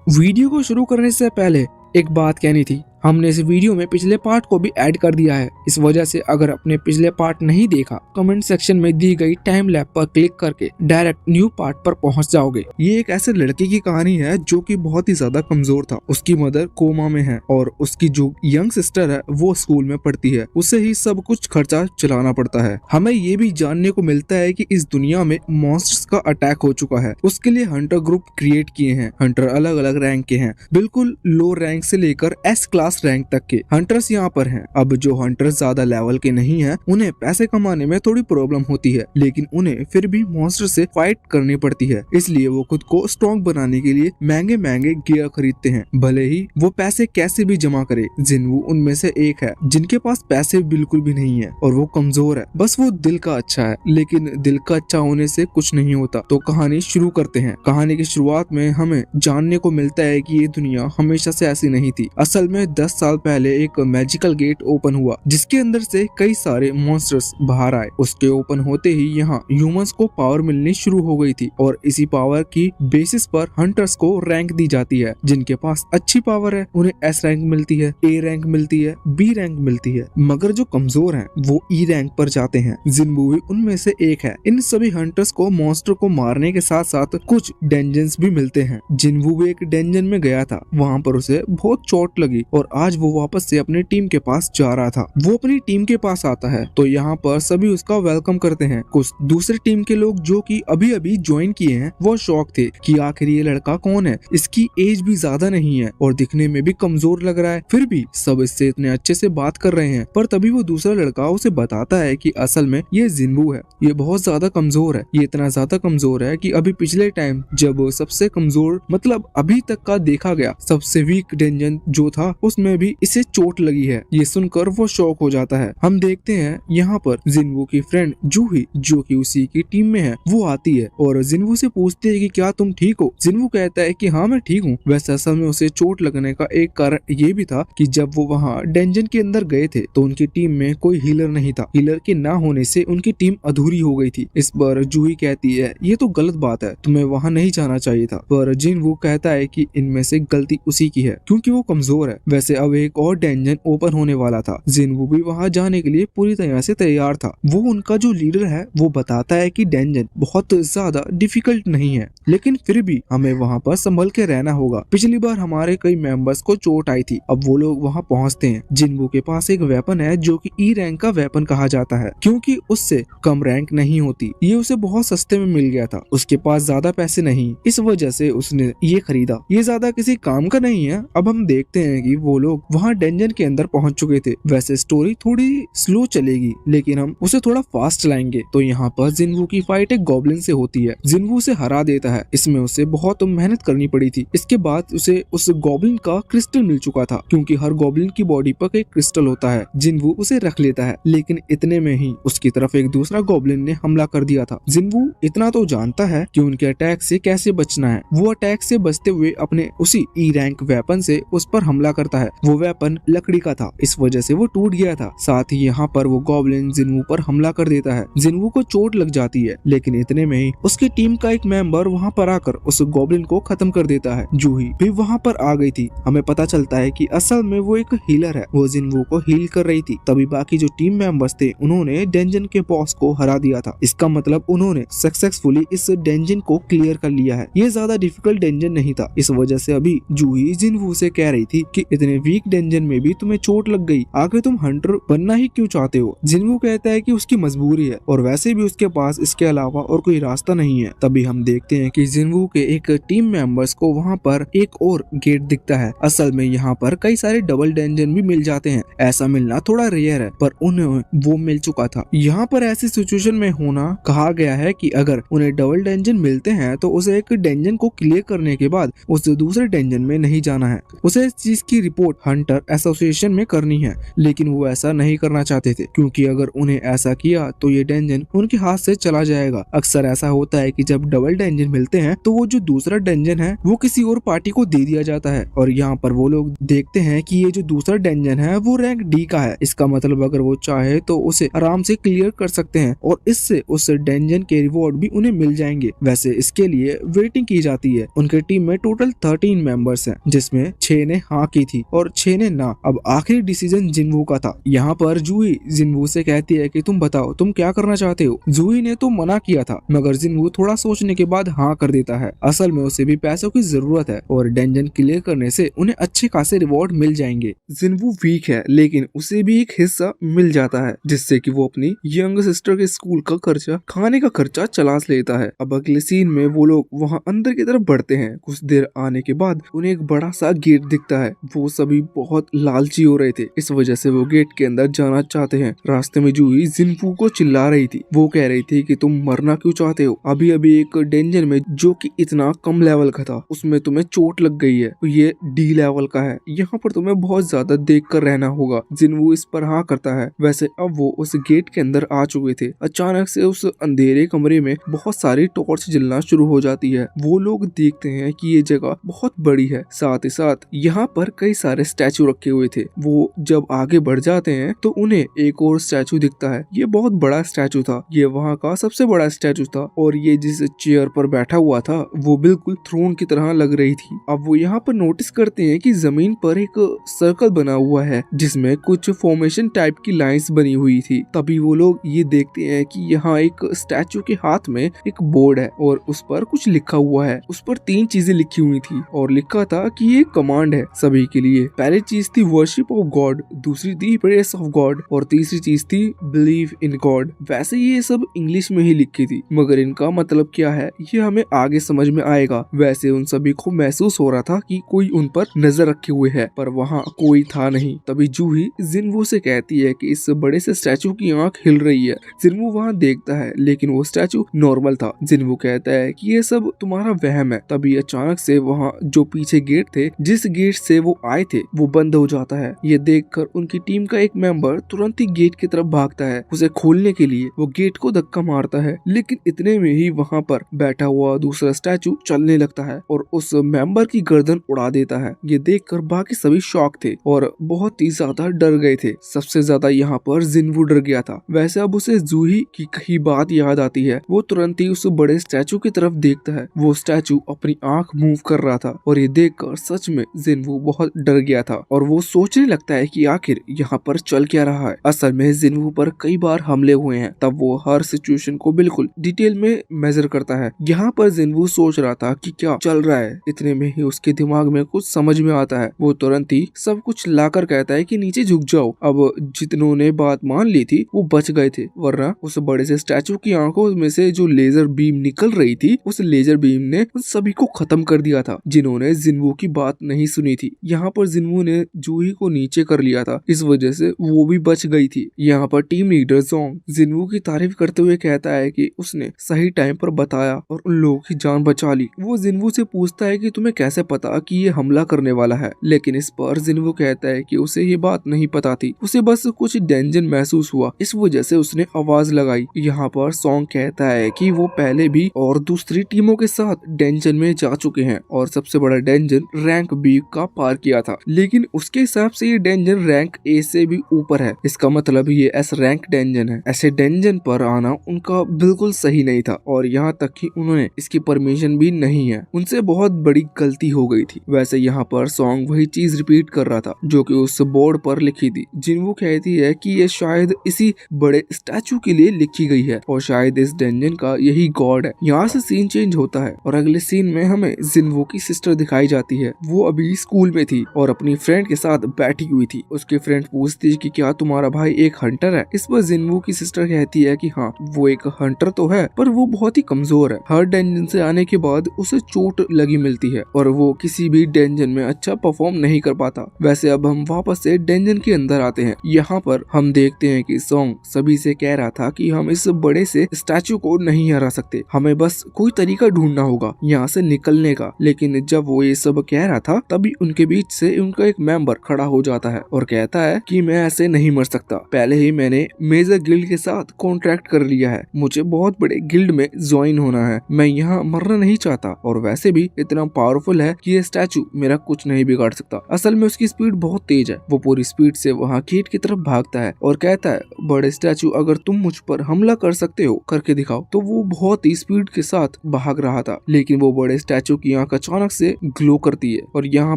Video को शुरू करने से पहले एक बात कहनी थी। हमने इस वीडियो में पिछले पार्ट को भी ऐड कर दिया है। इस वजह से अगर अपने पिछले पार्ट नहीं देखा, कमेंट सेक्शन में दी गई टाइम लैप पर क्लिक करके डायरेक्ट न्यू पार्ट पर पहुंच जाओगे। ये एक ऐसे लड़के की कहानी है जो कि बहुत ही ज्यादा कमजोर था। उसकी मदर कोमा में है और उसकी जो यंग सिस्टर है वो स्कूल में पढ़ती है। उसे ही सब कुछ खर्चा चलाना पड़ता है। हमें ये भी जानने को मिलता है कि इस दुनिया में मॉन्स्टर्स का अटैक हो चुका है। उसके लिए हंटर ग्रुप क्रिएट किए हैं। हंटर अलग अलग रैंक के हैं, बिल्कुल लो रैंक से लेकर एस क्लास रैंक तक के हंटर्स यहाँ पर हैं। अब जो हंटर्स ज्यादा लेवल के नहीं हैं, उन्हें पैसे कमाने में थोड़ी प्रॉब्लम होती है, लेकिन उन्हें फिर भी मॉन्स्टर से फाइट करनी पड़ती है। इसलिए वो खुद को स्ट्रॉन्ग बनाने के लिए महंगे महंगे गियर खरीदते हैं, भले ही वो पैसे कैसे भी जमा करे। जिन्वू उनमें से एक है जिनके पास पैसे बिल्कुल भी नहीं है और वो कमजोर है। बस वो दिल का अच्छा है, लेकिन दिल का अच्छा होने से कुछ नहीं होता। तो कहानी शुरू करते हैं। कहानी की शुरुआत में हमें जानने को मिलता है कि ये दुनिया हमेशा से ऐसी नहीं थी। असल में 10 साल पहले एक मैजिकल गेट ओपन हुआ जिसके अंदर से कई सारे मॉन्स्टर्स बाहर आए। उसके ओपन होते ही यहाँ ह्यूमंस को पावर मिलनी शुरू हो गई थी और इसी पावर की बेसिस पर हंटर्स को रैंक दी जाती है। जिनके पास अच्छी पावर है उन्हें एस रैंक मिलती है, ए रैंक मिलती है, बी रैंक मिलती है, मगर जो कमजोर हैं वो ई रैंक पर जाते हैं। जिन्वू भी उनमें से एक है। इन सभी हंटर्स को मॉन्स्टर को मारने के साथ साथ कुछ डेंजन्स भी मिलते हैं। जिन्वू भी एक डेंजन में गया था, वहाँ पर उसे बहुत चोट लगी और आज वो वापस से अपनी टीम के पास जा रहा था। वो अपनी टीम के पास आता है तो यहाँ पर सभी उसका वेलकम करते हैं। कुछ दूसरे टीम के लोग जो कि अभी अभी ज्वाइन किए हैं वो शॉक थे कि आखिर ये लड़का कौन है। इसकी एज भी ज्यादा नहीं है और दिखने में भी कमजोर लग रहा है, फिर भी सब इससे इतने अच्छे से बात कर रहे हैं। पर तभी वो दूसरा लड़का उसे बताता है कि असल में ये जिन्वू है, ये बहुत ज्यादा कमजोर है। ये इतना ज्यादा कमजोर है कि अभी पिछले टाइम जब सबसे कमजोर मतलब अभी तक का देखा गया सबसे वीक डेंजन जो था उसमें भी इसे चोट लगी है। ये सुनकर वो शॉक हो जाता है। हम देखते हैं यहाँ पर जिन्वू की फ्रेंड जूही जो कि उसी की टीम में है, वो आती है और जिन्वू से पूछती है कि क्या तुम ठीक हो। जिन्वू कहता है कि हाँ मैं ठीक हूँ। वैसे असल में उसे चोट लगने का एक कारण ये भी था कि जब वो वहाँ डेंजन के अंदर गए थे तो उनकी टीम में कोई हीलर नहीं था। हीलर के ना होने से उनकी टीम अधूरी हो गई थी। इस पर जूही कहती है ये तो गलत बात है, तुम्हें वहाँ नहीं जाना चाहिए था। पर जिन्वू कहता है कि इनमें से गलती उसी की है क्योंकि वो कमजोर है। वैसे अब एक और डेंजन ओपन होने वाला था। जिन्वू भी वहाँ जाने के लिए पूरी तरह से तैयार था। वो उनका जो लीडर है वो बताता है कि डेंजन बहुत ज्यादा डिफिकल्ट नहीं है, लेकिन फिर भी हमें वहाँ पर संभल के रहना होगा। पिछली बार हमारे कई मेंबर्स को चोट आई थी। अब वो लोग वहाँ पहुँचते हैं। जिन्वू के पास एक वेपन है जो कि ई रैंक का वेपन कहा जाता है क्योंकि उससे कम रैंक नहीं होती। ये उसे बहुत सस्ते में मिल गया था। उसके पास ज्यादा पैसे नहीं, इस वजह से उसने ये खरीदा। ये ज्यादा किसी काम का नहीं है। अब हम देखते हैं कि वो लोग वहाँ डेंजन के अंदर पहुंच चुके थे। वैसे स्टोरी थोड़ी स्लो चलेगी लेकिन हम उसे थोड़ा फास्ट चलाएंगे। तो यहाँ पर जिन्वू की फाइट एक गॉब्लिन से होती है। जिन्वू उसे हरा देता है। इसमें उसे बहुत मेहनत करनी पड़ी थी। इसके बाद उसे उस गॉब्लिन का क्रिस्टल मिल चुका था क्योंकि हर गॉब्लिन की बॉडी पर एक क्रिस्टल होता है। जिन्वू उसे रख लेता है, लेकिन इतने में ही उसकी तरफ एक दूसरा गॉब्लिन ने हमला कर दिया था। जिन्वू इतना तो जानता है कि उनके अटैक से कैसे बचना है। वो अटैक से बचते हुए अपने उसी ई रैंक वेपन से उस पर हमला करता है। वो वेपन लकड़ी का था, इस वजह से वो टूट गया था। साथ ही यहाँ पर वो गॉब्लिन जिन्वू पर हमला कर देता है। जिन्वू को चोट लग जाती है, लेकिन इतने में ही उसकी टीम का एक मेंबर वहाँ पर आकर उस गॉब्लिन को खत्म कर देता है। जूही भी वहाँ पर आ गई थी। हमें पता चलता है कि असल में वो एक हीलर है। वो जिन्वू को हील कर रही थी। तभी बाकी जो टीम मेंबर्स थे उन्होंने डेंजन के बॉस को हरा दिया था। इसका मतलब उन्होंने सक्सेसफुली इस डेंजन को क्लियर कर लिया है। ये ज्यादा डिफिकल्ट डेंजन नहीं था। इस वजह से अभी जूही जिन्वू से कह रही थी कि इतने वीक डेंजन में भी तुम्हें चोट लग गई, आखिर तुम हंटर बनना ही क्यों चाहते हो। जिन्वू कहता है कि उसकी मजबूरी है और वैसे भी उसके पास इसके अलावा और कोई रास्ता नहीं है। तभी हम देखते हैं कि जिन्वू के एक टीम मेंबर्स को वहाँ पर एक और गेट दिखता है। असल में यहाँ पर कई सारे डबल डेंजन भी मिल जाते हैं। ऐसा मिलना थोड़ा रेयर है पर उन्हें वो मिल चुका था। यहाँ पर ऐसी सिचुएशन में होना कहा गया है कि अगर उन्हें डबल डेंजन मिलते हैं तो उसे एक डेंजन को क्लियर करने के बाद उस दूसरे डेंजन में नहीं जाना है। उसे इस चीज की रिपोर्ट रिपोर्ट हंटर एसोसिएशन में करनी है, लेकिन वो ऐसा नहीं करना चाहते थे क्योंकि अगर उन्हें ऐसा किया तो ये डेंजन उनके हाथ से चला जाएगा। अक्सर ऐसा होता है कि जब डबल डेंजन मिलते हैं तो वो जो दूसरा डेंजन है वो किसी और पार्टी को दे दिया जाता है और यहाँ पर वो लोग देखते हैं कि ये जो दूसरा डेंजन है वो रैंक डी का है। इसका मतलब अगर वो चाहे तो उसे आराम से क्लियर कर सकते हैं और इससे उस डेंजन के रिवॉर्ड भी उन्हें मिल जाएंगे। वैसे इसके लिए वेटिंग की जाती है। उनके टीम में टोटल 13 मेंबर्स हैं, जिसमें 6 ने हाँ की थी और 6 ने ना। अब आखिरी डिसीजन जिनवू का था। यहाँ पर जूही जिनवू से कहती है कि तुम बताओ तुम क्या करना चाहते हो। जूही ने तो मना किया था मगर जिनवू थोड़ा सोचने के बाद हाँ कर देता है। असल में उसे भी पैसों की जरूरत है और डेंजन क्लियर करने से उन्हें अच्छे खासे रिवॉर्ड मिल जाएंगे। जिनवू वीक है लेकिन उसे भी एक हिस्सा मिल जाता है जिससे कि वो अपनी यंग सिस्टर के स्कूल का खर्चा, खाने का खर्चा चला लेता है। अब अगले सीन में वो लोग वहाँ अंदर की तरफ बढ़ते हैं। कुछ देर आने के बाद उन्हें एक बड़ा सा गेट दिखता है। वो सभी बहुत लालची हो रहे थे, इस वजह से वो गेट के अंदर जाना चाहते हैं। रास्ते में जूही जिनवू को चिल्ला रही थी। वो कह रही थी कि तुम मरना क्यों चाहते हो। अभी अभी एक डेंजर में जो कि इतना कम लेवल का था उसमें तुम्हें चोट लग गई है, तो ये डी लेवल का है। यहाँ पर तुम्हें बहुत ज्यादा देख कर रहना होगा। जिनवू इस पर हाँ करता है। वैसे अब वो उस गेट के अंदर आ चुके थे। अचानक से उस अंधेरे कमरे में बहुत सारी टॉर्च जलना शुरू हो जाती है। वो लोग देखते हैं कि ये जगह बहुत बड़ी है, साथ ही साथ यहाँ पर कई सारे स्टैचू रखे हुए थे। वो जब आगे बढ़ जाते हैं तो उन्हें एक और स्टैचू दिखता है। ये बहुत बड़ा स्टैचू था, ये वहाँ का सबसे बड़ा स्टैचू था और ये जिस चेयर पर बैठा हुआ था वो बिल्कुल थ्रोन की तरह लग रही थी। अब वो यहाँ पर नोटिस करते हैं कि जमीन पर एक सर्कल बना हुआ है जिसमें कुछ फॉर्मेशन टाइप की लाइंस बनी हुई थी। तभी वो लोग ये देखते हैं कि यहाँ एक स्टैचू के हाथ में एक बोर्ड है और उस पर कुछ लिखा हुआ है। उस पर 3 चीजें लिखी हुई थी और लिखा था कि ये कमांड है सभी के लिए। पहली चीज थी वर्शिप ऑफ गॉड, दूसरी थी प्रेयर्स ऑफ गॉड और तीसरी चीज थी बिलीव इन गॉड। वैसे ये सब इंग्लिश में ही लिखी थी मगर इनका मतलब क्या है ये हमें आगे समझ में आएगा। वैसे उन सभी को महसूस हो रहा था कि कोई उन पर नजर रखे हुए है पर वहाँ कोई था नहीं। तभी जूही जिनवू से कहती है कि इस बड़े से स्टैचू की आंख हिल रही है। जिनवू वहाँ देखता है लेकिन वो स्टैचू नॉर्मल था। जिनवू कहता है कि ये सब तुम्हारा वहम है। तभी अचानक से वहाँ जो पीछे गेट थे, जिस गेट से वो आए थे, वो बंद हो जाता है। ये देखकर उनकी टीम का एक मेंबर तुरंत ही गेट की तरफ भागता है। उसे खोलने के लिए वो गेट को धक्का मारता है लेकिन इतने में ही वहाँ पर बैठा हुआ दूसरा स्टैचू चलने लगता है और उस मेंबर की गर्दन उड़ा देता है। ये देखकर बाकी सभी शॉक थे और बहुत ही ज्यादा डर गए थे। सबसे ज्यादा यहाँ पर जिनवू डर गया था। वैसे अब उसे जूही की कही बात याद आती है। वो तुरंत ही उस बड़े स्टैचू की तरफ देखता है। वो स्टैचू अपनी आंख मूव कर रहा था और ये देखकर सच में जिनवू बहुत डर गया था और वो सोचने लगता है कि आखिर यहाँ पर चल क्या रहा है। असल में जिनवू पर कई बार हमले हुए हैं, तब वो हर सिचुएशन को बिल्कुल डिटेल में मेजर करता है। यहाँ पर जिनवू सोच रहा था कि क्या चल रहा है। इतने में ही उसके दिमाग में कुछ समझ में आता है। वो तुरंत ही सब कुछ लाकर कहता है कि नीचे झुक जाओ। अब जितनों ने बात मान ली थी वो बच गए थे, वरना उस बड़े से स्टैचू की आंखों में से जो लेजर बीम निकल रही थी उस लेजर बीम ने उन सभी को खत्म कर दिया था जिन्होंने जिनवू की बात नहीं सुनी थी। यहाँ पर जिनवू ने जूही को नीचे कर लिया था, इस वजह से वो भी बच गई थी। यहाँ पर टीम लीडर जोंग जिनवू की तारीफ करते हुए कहता है कि उसने सही टाइम पर बताया और उन लोगों की जान बचा ली। वो जिनवू से पूछता है कि तुम्हें कैसे पता कि ये हमला करने वाला है, लेकिन इस पर जिनवू कहता है कि उसे ये बात नहीं पता थी, उसे बस कुछ डेंजन महसूस हुआ, इस वजह से उसने आवाज लगाई। यहाँ पर सॉन्ग कहता है कि वो पहले भी और दूसरी टीमों के साथ डेंजन में जा चुके हैं और सबसे बड़ा डेंजन रैंक बी का पार किया था, लेकिन उसके हिसाब से ये डेंजन रैंक ए से भी ऊपर है। इसका मतलब ये एस रैंक डेंजन है। ऐसे डेंजन पर आना उनका बिल्कुल सही नहीं था और यहाँ तक कि उन्होंने इसकी परमिशन भी नहीं है। उनसे बहुत बड़ी गलती हो गई थी। वैसे यहाँ पर सॉन्ग वही चीज रिपीट कर रहा था जो कि उस बोर्ड पर लिखी थी। जिनवू कहती है कि ये शायद इसी बड़े स्टैचू के लिए लिखी गई है और शायद इस डेंजन का यही गॉड है। यहाँ से सीन चेंज होता है और अगले सीन में हमें जिनवू की सिस्टर दिखाई जाती है। वो अभी स्कूल में थी और अपनी फ्रेंड के साथ बैठी हुई थी। उसकी फ्रेंड पूछती है कि क्या तुम्हारा भाई एक हंटर है। इस पर जिनवू की सिस्टर कहती है कि हाँ, वो एक हंटर तो है पर वो बहुत ही कमजोर है। हर डेंजन से आने के बाद उसे चोट लगी मिलती है और वो किसी भी डेंजन में अच्छा परफॉर्म नहीं कर पाता। वैसे अब हम वापस से डेंजन के अंदर आते हैं। यहाँ पर हम देखते हैं कि सॉन्ग सभी से कह रहा था कि हम इस बड़े से स्टैचू को नहीं हरा सकते, हमें बस कोई तरीका ढूंढना होगा यहाँ से निकलने का। लेकिन जब वो ये सब कह रहा था तभी उनके बीच से ही उनका एक मेंबर खड़ा हो जाता है और कहता है कि मैं ऐसे नहीं मर सकता, पहले ही मैंने मेजर गिल्ड के साथ कॉन्ट्रैक्ट कर लिया है, मुझे बहुत बड़े गिल्ड में ज्वाइन होना है, मैं यहाँ मरना नहीं चाहता और वैसे भी इतना पावरफुल है कि ये स्टैचू मेरा कुछ नहीं बिगाड़ सकता। असल में उसकी स्पीड बहुत तेज है। वो पूरी स्पीड से वहाँ गेट की तरफ भागता है और कहता है बड़े स्टैचू अगर तुम मुझ पर हमला कर सकते हो करके दिखाओ। तो वो बहुत ही स्पीड के साथ भाग रहा था, लेकिन वो बड़े स्टैचू की आंख अचानक से ग्लो करती है और यहाँ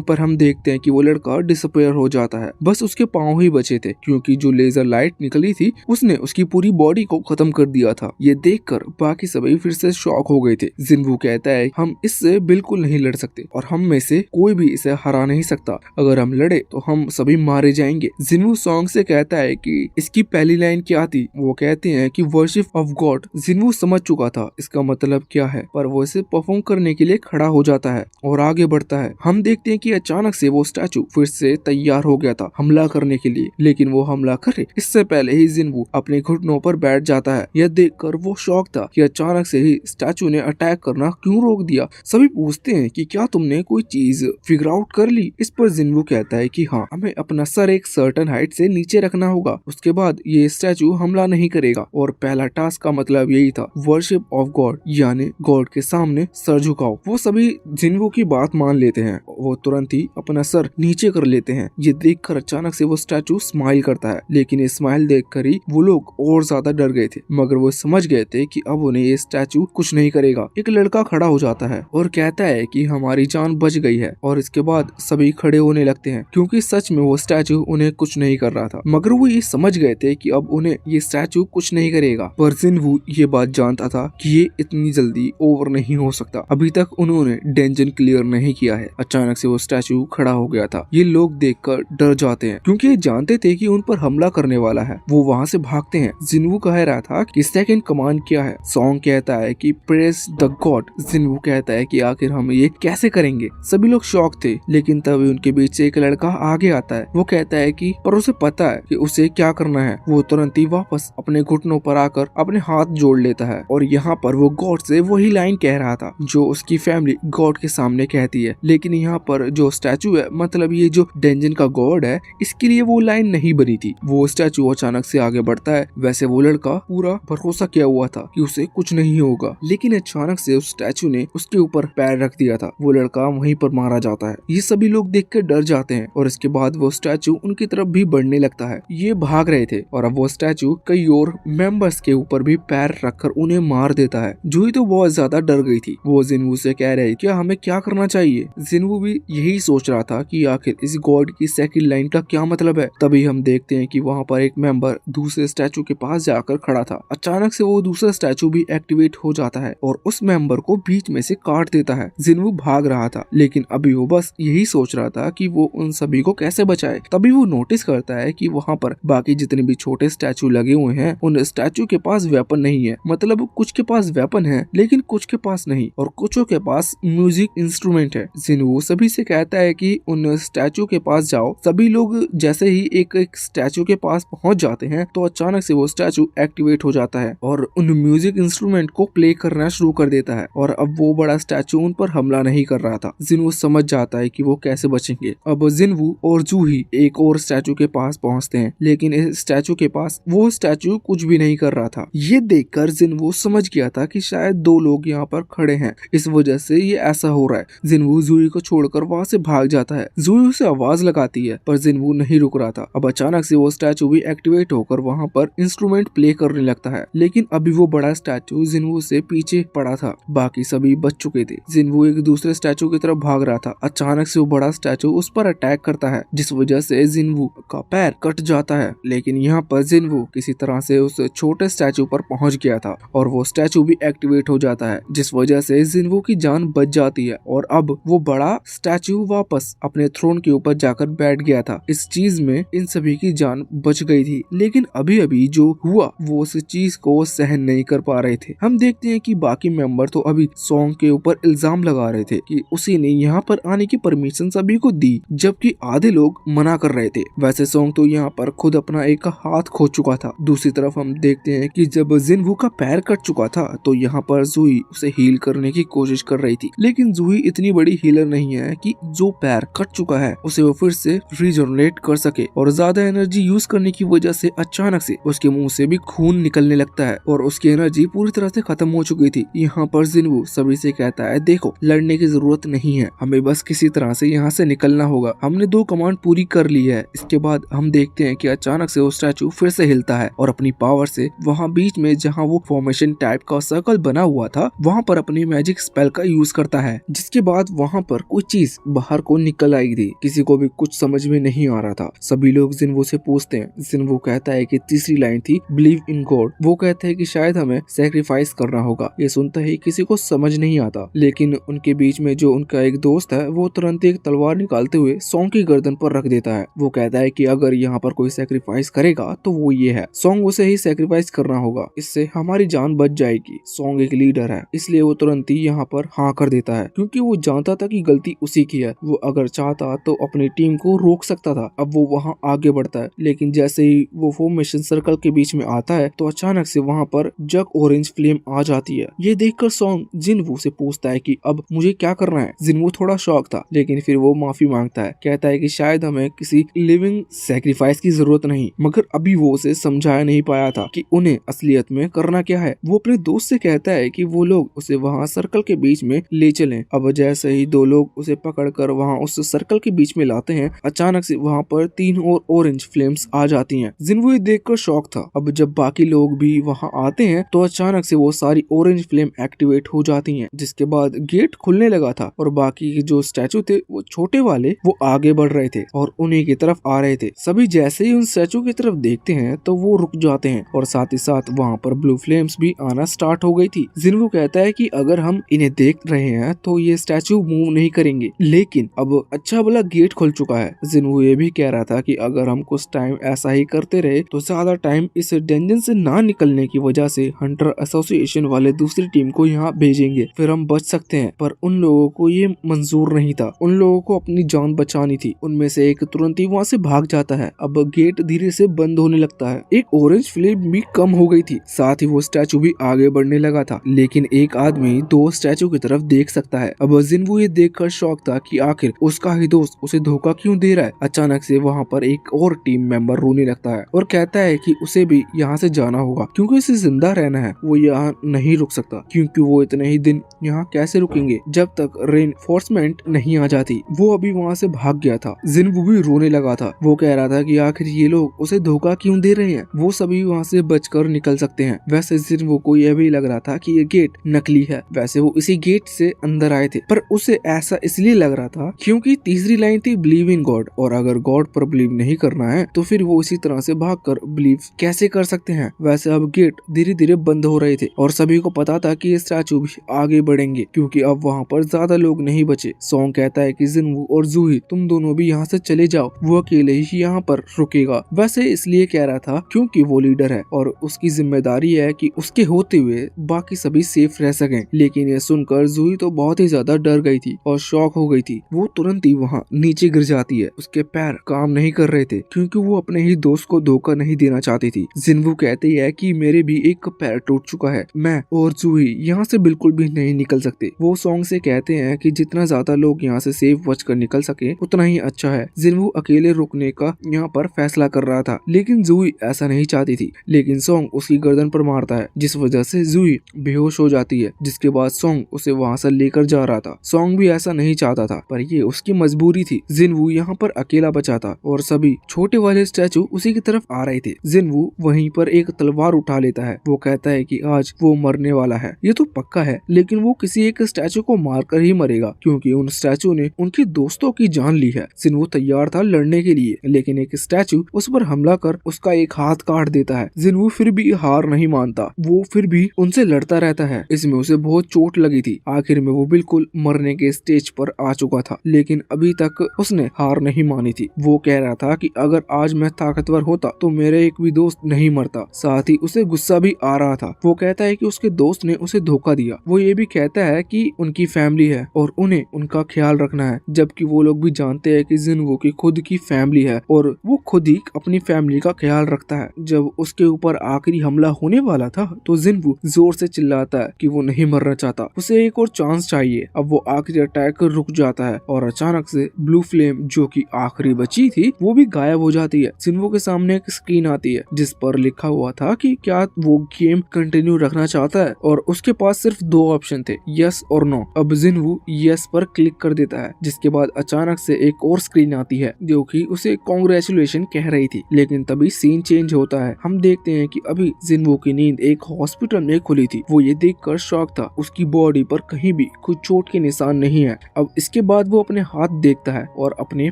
पर हम देखते हैं कि वो लड़का डिसअपियर हो जाता है। बस उसके पाँव ही बचे थे क्योंकि जो लेजर लाइट निकली थी उसने उसकी पूरी बॉडी को खत्म कर दिया था। ये देखकर बाकी सभी फिर से शॉक हो गए थे। जिन्वू कहता है हम इससे बिल्कुल नहीं लड़ सकते और हम में से कोई भी इसे हरा नहीं सकता, अगर हम लड़े तो हम सभी मारे जाएंगे। जिन्वू सॉन्ग से कहता है कि इसकी पहली लाइन क्या थी, वो कहते हैं कि वर्शिप ऑफ गॉड। जिन्वू समझ चुका था इसका मतलब क्या है, पर वो इसे परफॉर्म करने के लिए खड़ा हो जाता है और आगे बढ़ता है। हम देखते हैं कि अचानक से वो स्टैचू फिर से तैयार हो गया था हमला करने के लिए, लेकिन वो हमला करे इससे पहले ही जिन्वू अपने घुटनों पर बैठ जाता है। यह देखकर वो शॉक था कि अचानक से ही स्टैचू ने अटैक करना क्यों रोक दिया। सभी पूछते हैं कि क्या तुमने कोई चीज फिगर आउट कर ली। इस पर जिन्वू कहता है कि हाँ, हमें अपना सर एक सर्टेन हाइट से नीचे रखना होगा, उसके बाद ये स्टैचू हमला नहीं करेगा। और पहला टास्क का मतलब यही था, वर्शिप ऑफ गॉड, यानी गॉड के सामने सर झुकाओ। वो सभी जिन्वू की बात मान लेते हैं, वो तुरंत ही अपना सर नीचे कर लेते हैं। ये देखकर अचानक से वो स्टैचू स्माइल करता है, लेकिन ये स्माइल देखकर ही वो लोग और ज्यादा डर गए थे, मगर वो समझ गए थे कि अब उन्हें ये स्टैचू कुछ नहीं करेगा। एक लड़का खड़ा हो जाता है और कहता है कि हमारी जान बच गई है, और इसके बाद सभी खड़े होने लगते हैं क्योंकि सच में वो स्टैचू उन्हें कुछ नहीं कर रहा था, मगर वो ये समझ गए थे कि अब उन्हें ये स्टैचू कुछ नहीं करेगा। पर जिन्वू ये बात जानता था कि ये इतनी जल्दी ओवर नहीं हो सकता, अभी तक उन्होंने डंजन क्लियर नहीं किया है। अचानक से वो स्टैचू खड़ा हो गया था। ये लोग देखकर डर जाते हैं क्योंकि ये जानते थे कि उन पर हमला करने वाला है। वो वहाँ से भागते हैं। जिन्वू कह रहा था कि सेकंड कमांड क्या है। सॉन्ग कहता है कि प्रेस द गॉड। जिन्वू कहता है कि आखिर हम ये कैसे करेंगे। सभी लोग शॉक थे, लेकिन तभी उनके बीच से एक लड़का आगे आता है। वो कहता है कि पर उसे पता है कि उसे क्या करना है। वो तुरंत ही वापस अपने घुटनों पर आकर अपने हाथ जोड़ लेता है और यहाँ पर वो गॉड से वही लाइन कह रहा था जो उसकी फैमिली गॉड के सामने कहती है। लेकिन यहाँ पर जो स्टैचू है, मतलब ये जो डंजन का गॉड है, इसके लिए वो लाइन नहीं बनी थी। वो स्टैचू अचानक से आगे बढ़ता है। वैसे वो लड़का पूरा भरोसा किया हुआ था कि उसे कुछ नहीं होगा, लेकिन अचानक से उस स्टैचू ने उसके ऊपर पैर रख दिया था। वो लड़का वहीं पर मारा जाता है। ये सभी लोग देखकर डर जाते हैं और इसके बाद वो स्टैचू उनकी तरफ भी बढ़ने लगता है। ये भाग रहे थे और अब वो स्टैचू कई और मेंबर्स के ऊपर भी पैर रखकर उन्हें मार देता है। जूही तो बहुत ज्यादा डर गई थी। वो जिन्वू से कह रही क्या हमें क्या करना चाहिए। जिन्वू भी यही सोच रहा था कि आखिर इस गॉड की सेकंड लाइन का क्या मतलब है। तभी हम देखते हैं कि वहाँ पर एक मेंबर दूसरे स्टैचू के पास जाकर खड़ा था। अचानक से वो दूसरा स्टैचू भी एक्टिवेट हो जाता है और उस मेंबर को बीच में से काट देता है। जिन्वू भाग रहा था, लेकिन अभी वो बस यही सोच रहा था कि वो उन सभी को कैसे बचाए। तभी वो नोटिस करता है कि वहाँ पर बाकी जितने भी छोटे स्टैचू लगे हुए हैं, उन स्टैचू के पास वेपन नहीं है। मतलब कुछ के पास वेपन है, लेकिन कुछ के पास नहीं, और कुछों के पास म्यूजिक इंस्ट्रूमेंट है। जिन्वू सभी से कहता है कि उन स्टैचू के पास जाओ। सभी लोग जैसे ही एक स्टैचू के पास पहुंच जाते हैं, तो अचानक से वो स्टैचू एक्टिवेट हो जाता है और उन म्यूजिक इंस्ट्रूमेंट को प्ले करना शुरू कर देता है। और अब वो बड़ा स्टैचू उन पर हमला नहीं कर रहा था। जिन्वू समझ जाता है कि वो कैसे बचेंगे। अब जिन्वू और जूही एक और स्टैचू के पास पहुंचते हैं, लेकिन इस स्टैचू के पास वो स्टैचू कुछ भी नहीं कर रहा था। ये देखकर जिन्वू समझ गया था कि शायद दो लोग यहाँ पर खड़े हैं, इस वजह से ये ऐसा हो रहा है। जिन्वू जूही को छोड़कर वहाँ से भाग जाता है। जूही उसे आवाज लगाती है, पर जिन्वू नहीं रुक रहा था। अब अचानक से वो स्टैचू भी एक्टिवेट होकर वहाँ पर इंस्ट्रूमेंट प्ले करने लगता है, लेकिन अभी वो बड़ा स्टैचू जिन्वू से पीछे पड़ा था। बाकी सभी बच चुके थे। जिन्वू एक दूसरे स्टैचू की तरफ भाग रहा था। अचानक से वो बड़ा स्टैचू उस पर अटैक करता है, जिस वजह से जिन्वू का पैर कट जाता है। लेकिन यहाँ पर जिन्वू किसी तरह से उस छोटे स्टैचू पर पहुंच गया था और वो स्टैचू भी एक्टिवेट हो जाता है, जिस वजह से जिन्वू की जान बच जाती है। और अब वो बड़ा स्टैचू वापस अपने थ्रोन के ऊपर जाकर बैठ गया था। इस चीज में इन सभी की जान बच गई थी, लेकिन अभी अभी जो हुआ वो उस चीज को सहन नहीं कर पा रहे थे। हम देखते हैं कि बाकी मेंबर तो अभी सॉन्ग के ऊपर इल्जाम लगा रहे थे कि उसी ने यहाँ पर आने की परमिशन सभी को दी, जबकि आधे लोग मना कर रहे थे। वैसे सॉन्ग तो यहाँ पर खुद अपना एक हाथ खो चुका था। दूसरी तरफ हम देखते हैं कि जब जिन्वू का पैर कट चुका था, तो यहाँ पर जूही उसे हील करने की कोशिश कर रही थी, लेकिन जूही इतनी बड़ी हीलर नहीं है कि जो पैर कट चुका है उसे वो फिर से रिजनरेट कर सके, और ज्यादा एनर्जी यूज करने की वजह से अचानक से उसके मुंह से भी खून निकलने लगता है और उसकी एनर्जी पूरी तरह से खत्म हो चुकी थी। यहाँ पर जिन्वू सभी से कहता है, देखो लड़ने की जरूरत नहीं है, हमें बस किसी तरह से यहाँ से निकलना होगा, हमने 2 कमांड पूरी कर ली है। इसके बाद हम देखते हैं कि अचानक से वो स्टैचू फिर से हिलता है और अपनी पावर से वहाँ बीच में जहाँ वो फॉर्मेशन टाइप का सर्कल बना हुआ था वहाँ पर अपनी मैजिक स्पेल का यूज करता है, जिसके बाद वहाँ पर कोई चीज बाहर को निकल आई थी। किसी को भी कुछ समझ में नहीं आ रहा था। सभी लोग जिन्वू से पूछते हैं। जिन्वू कहता है कि तीसरी लाइन थी बिलीव इन गॉड। वो कहते हैं कि शायद हमें सैक्रिफाइस करना होगा। ये सुनते ही किसी को समझ नहीं आता, लेकिन उनके बीच में जो उनका एक दोस्त है वो तुरंत एक तलवार निकालते हुए सॉन्ग की गर्दन पर रख देता है। वो कहता है कि अगर यहाँ पर कोई सैक्रिफाइस करेगा तो वो ये है, सॉन्ग उसे ही सैक्रिफाइस करना होगा, इससे हमारी जान बच जाएगी। सॉन्ग एक लीडर है, इसलिए वो तुरंत ही यहाँ पर हाँ कर देता है, क्योंकि वो जानता था कि गलती उसी की है। वो अगर चाहता तो अपनी टीम को रोक सकता था। अब वो वहाँ आगे बढ़ता है, लेकिन जैसे ही वो फॉर्मेशन सर्कल के बीच में आता है तो अचानक से वहाँ पर जग ऑरेंज फ्लेम आ जाती है। ये देखकर सॉन्ग जिन्वू से पूछता है कि अब मुझे क्या करना है। जिन्वू थोड़ा शॉक था, लेकिन फिर वो माफी मांगता है, कहता है कि शायद हमें किसी लिविंग सैक्रिफाइस की जरूरत नहीं, मगर अभी वो उसे समझा नहीं पाया था कि उन्हें असलियत में करना क्या है। वो अपने दोस्त से कहता है कि वो लोग उसे वहाँ सर्कल के बीच में ले चलें। अब जैसे ही 2 लोग उसे पकड़कर वहाँ उस सर्कल के बीच में लाते हैं, अचानक से वहाँ पर 3 और ऑरेंज फ्लेम्स आ जाती हैं। जिन्वू ये देखकर शॉक था। अब जब बाकी लोग भी वहाँ आते हैं तो अचानक से वो सारी ऑरेंज फ्लेम एक्टिवेट हो जाती हैं, जिसके बाद गेट खुलने लगा था और बाकी के जो स्टैचू थे वो छोटे वाले वो आगे बढ़ रहे थे और उन्हीं की तरफ आ रहे थे। सभी जैसे ही उन स्टैचू की तरफ देखते हैं तो वो रुक जाते हैं और साथ ही साथ वहाँ पर ब्लू फ्लेम्स भी आना स्टार्ट हो गई थी। जिन्वू कहता है कि अगर हम इन्हें देख रहे हैं तो ये स्टैचू मूव नहीं करेंगे, लेकिन अब अच्छा भला गेट खुल चुका है। जिन्वू ये भी कह रहा था कि अगर हम कुछ टाइम ऐसा ही करते रहे तो ज्यादा टाइम इस डंजन से ना निकलने की वजह से हंटर एसोसिएशन वाले दूसरी टीम को यहाँ भेजेंगे, फिर हम बच सकते हैं। पर उन लोगों को ये मंजूर नहीं था, उन लोगों को अपनी जान बचानी थी। उनमें से एक तुरंत ही वहाँ से भाग जाता है। अब गेट धीरे से बंद होने लगता है। एक ऑरेंज फ्लेम भी कम हो गई थी, साथ ही वो स्टैचू भी आगे बढ़ने लगा था, लेकिन एक आदमी 2 स्टैचू की तरफ देख सकता है। अब जिन्वू ये देखकर शॉक था कि आखिर उसका ही दोस्त उसे धोखा क्यों दे रहा है। अचानक से वहाँ पर एक और टीम मेंबर रोने लगता है और कहता है कि उसे भी यहाँ से जाना होगा, क्योंकि उसे जिंदा रहना है। वो यहाँ नहीं रुक सकता, क्योंकि वो इतने ही दिन यहाँ कैसे रुकेंगे जब तक रेनफोर्समेंट नहीं आ जाती। वो अभी वहाँ से भाग गया था। जिन्वू भी रोने लगा था। वो कह रहा था कि आखिर ये लोग उसे धोखा क्यों दे रहे हैं, वो सभी वहाँ से बचकर निकल सकते हैं। वैसे जिन्वू को यह भी लग रहा था कि ये गेट नकली है। वैसे वो इसी गेट से अंदर आए थे, पर उसे ऐसा इसलिए लग रहा था क्योंकि तीसरी लाइन थी बिलीव इन गॉड, और अगर गॉड पर बिलीव नहीं करना है तो फिर वो इसी तरह से भागकर बिलीव कैसे कर सकते हैं। वैसे अब गेट धीरे धीरे बंद हो रहे थे और सभी को पता था कि ये स्टैचू भी आगे बढ़ेंगे, क्योंकि अब वहाँ पर ज्यादा लोग नहीं बचे। सॉन्ग कहता है कि जिन्वू और जूही तुम दोनों भी यहाँ से चले जाओ, वो अकेले ही यहाँ पर रुकेगा। वैसे इसलिए कह रहा था क्योंकि वो लीडर है और उसकी जिम्मेदारी है कि उसके होते हुए बाकी सभी सेफ रह सकें। लेकिन ये सुनकर जूही तो बहुत ही ज्यादा डर गई थी और शॉक हो गई थी। वो तुरंत ही वहाँ नीचे गिर जाती है। उसके पैर काम नहीं कर रहे थे क्योंकि वो अपने ही दोस्त को धोखा नहीं देना चाहती थी। जिन्वू कहती है कि मेरे भी एक पैर टूट चुका है, मैं और जूही यहाँ से बिल्कुल भी नहीं निकल सकते। वो सॉन्ग से कहते हैं कि जितना ज्यादा लोग यहाँ से सेफ बचकर निकल सके उतना ही अच्छा है। जिन्वू अकेले रुकने का यहाँ पर फैसला कर रहा था, लेकिन जूही ऐसा नहीं चाहती थी। लेकिन सॉन्ग उसकी गर्दन पर मारता है, जिस वजह से जूही बेहोश हो जाती है, जिसके बाद सॉन्ग उसे वहाँ से लेकर जा रहा था। सॉन्ग भी ऐसा नहीं चाहता था, पर ये उसकी मजबूरी थी। जिन्वू यहाँ पर अकेला बचा था और सभी छोटे वाले स्टैचू उसी की तरफ आ रहे थे। जिन्वू वहीं पर एक तलवार उठा लेता है। वो कहता है कि आज वो मरने वाला है, ये तो पक्का है, लेकिन वो किसी एक स्टैचू को मारकर ही मरेगा, क्योंकि उन स्टैचू ने उनके दोस्तों की जान ली है। जिन्वू तैयार था लड़ने के लिए, लेकिन एक स्टैचू उस पर हमला कर उसका एक हाथ काट देता है। जिन्वू फिर भी हार नहीं मानता, वो फिर भी उनसे लड़ता रहता है। इसमें उसे बहुत चोट लगी थी। आखिर में वो बिल्कुल मरने के स्टेज पर आ चुका था, लेकिन अभी तक उसने हार नहीं मानी थी। वो कह रहा था कि अगर आज मैं ताकतवर होता तो मेरे एक भी दोस्त नहीं मरता। साथ ही उसे गुस्सा भी आ रहा था। वो कहता है कि उसके दोस्त ने उसे धोखा दिया। वो ये भी कहता है कि उनकी फैमिली है और उन्हें उनका ख्याल रखना है, जबकि वो लोग भी जानते हैं कि जिन्वू की खुद की फैमिली है और वो खुद ही अपनी फैमिली का ख्याल रखता है। जब उसके ऊपर आखिरी हमला होने वाला था तो जिन्वू जोर से चिल्लाता है कि वो नहीं मरना चाहता, उसे एक और चांस चाहिए। अब वो आखिरी अटैक रुक जाता है और अचानक अचानक से ब्लू फ्लेम जो कि आखिरी बची थी वो भी गायब हो जाती है। जिन्वू के सामने एक स्क्रीन आती है जिस पर लिखा हुआ था कि क्या वो गेम कंटिन्यू रखना चाहता है और उसके पास सिर्फ 2 ऑप्शन थे, यस और नो। अब जिन्वू यस पर क्लिक कर देता है जिसके बाद अचानक से एक और स्क्रीन आती है जो कि उसे कांग्रेचुलेशन कह रही थी। लेकिन तभी सीन चेंज होता है। हम देखते हैं कि अभी जिन्वू की नींद एक हॉस्पिटल में खुली थी। वो ये देखकर शॉक था। उसकी बॉडी पर कहीं भी कोई चोट के निशान नहीं है। अब इसके बाद वो अपने हाथ देखता है और अपने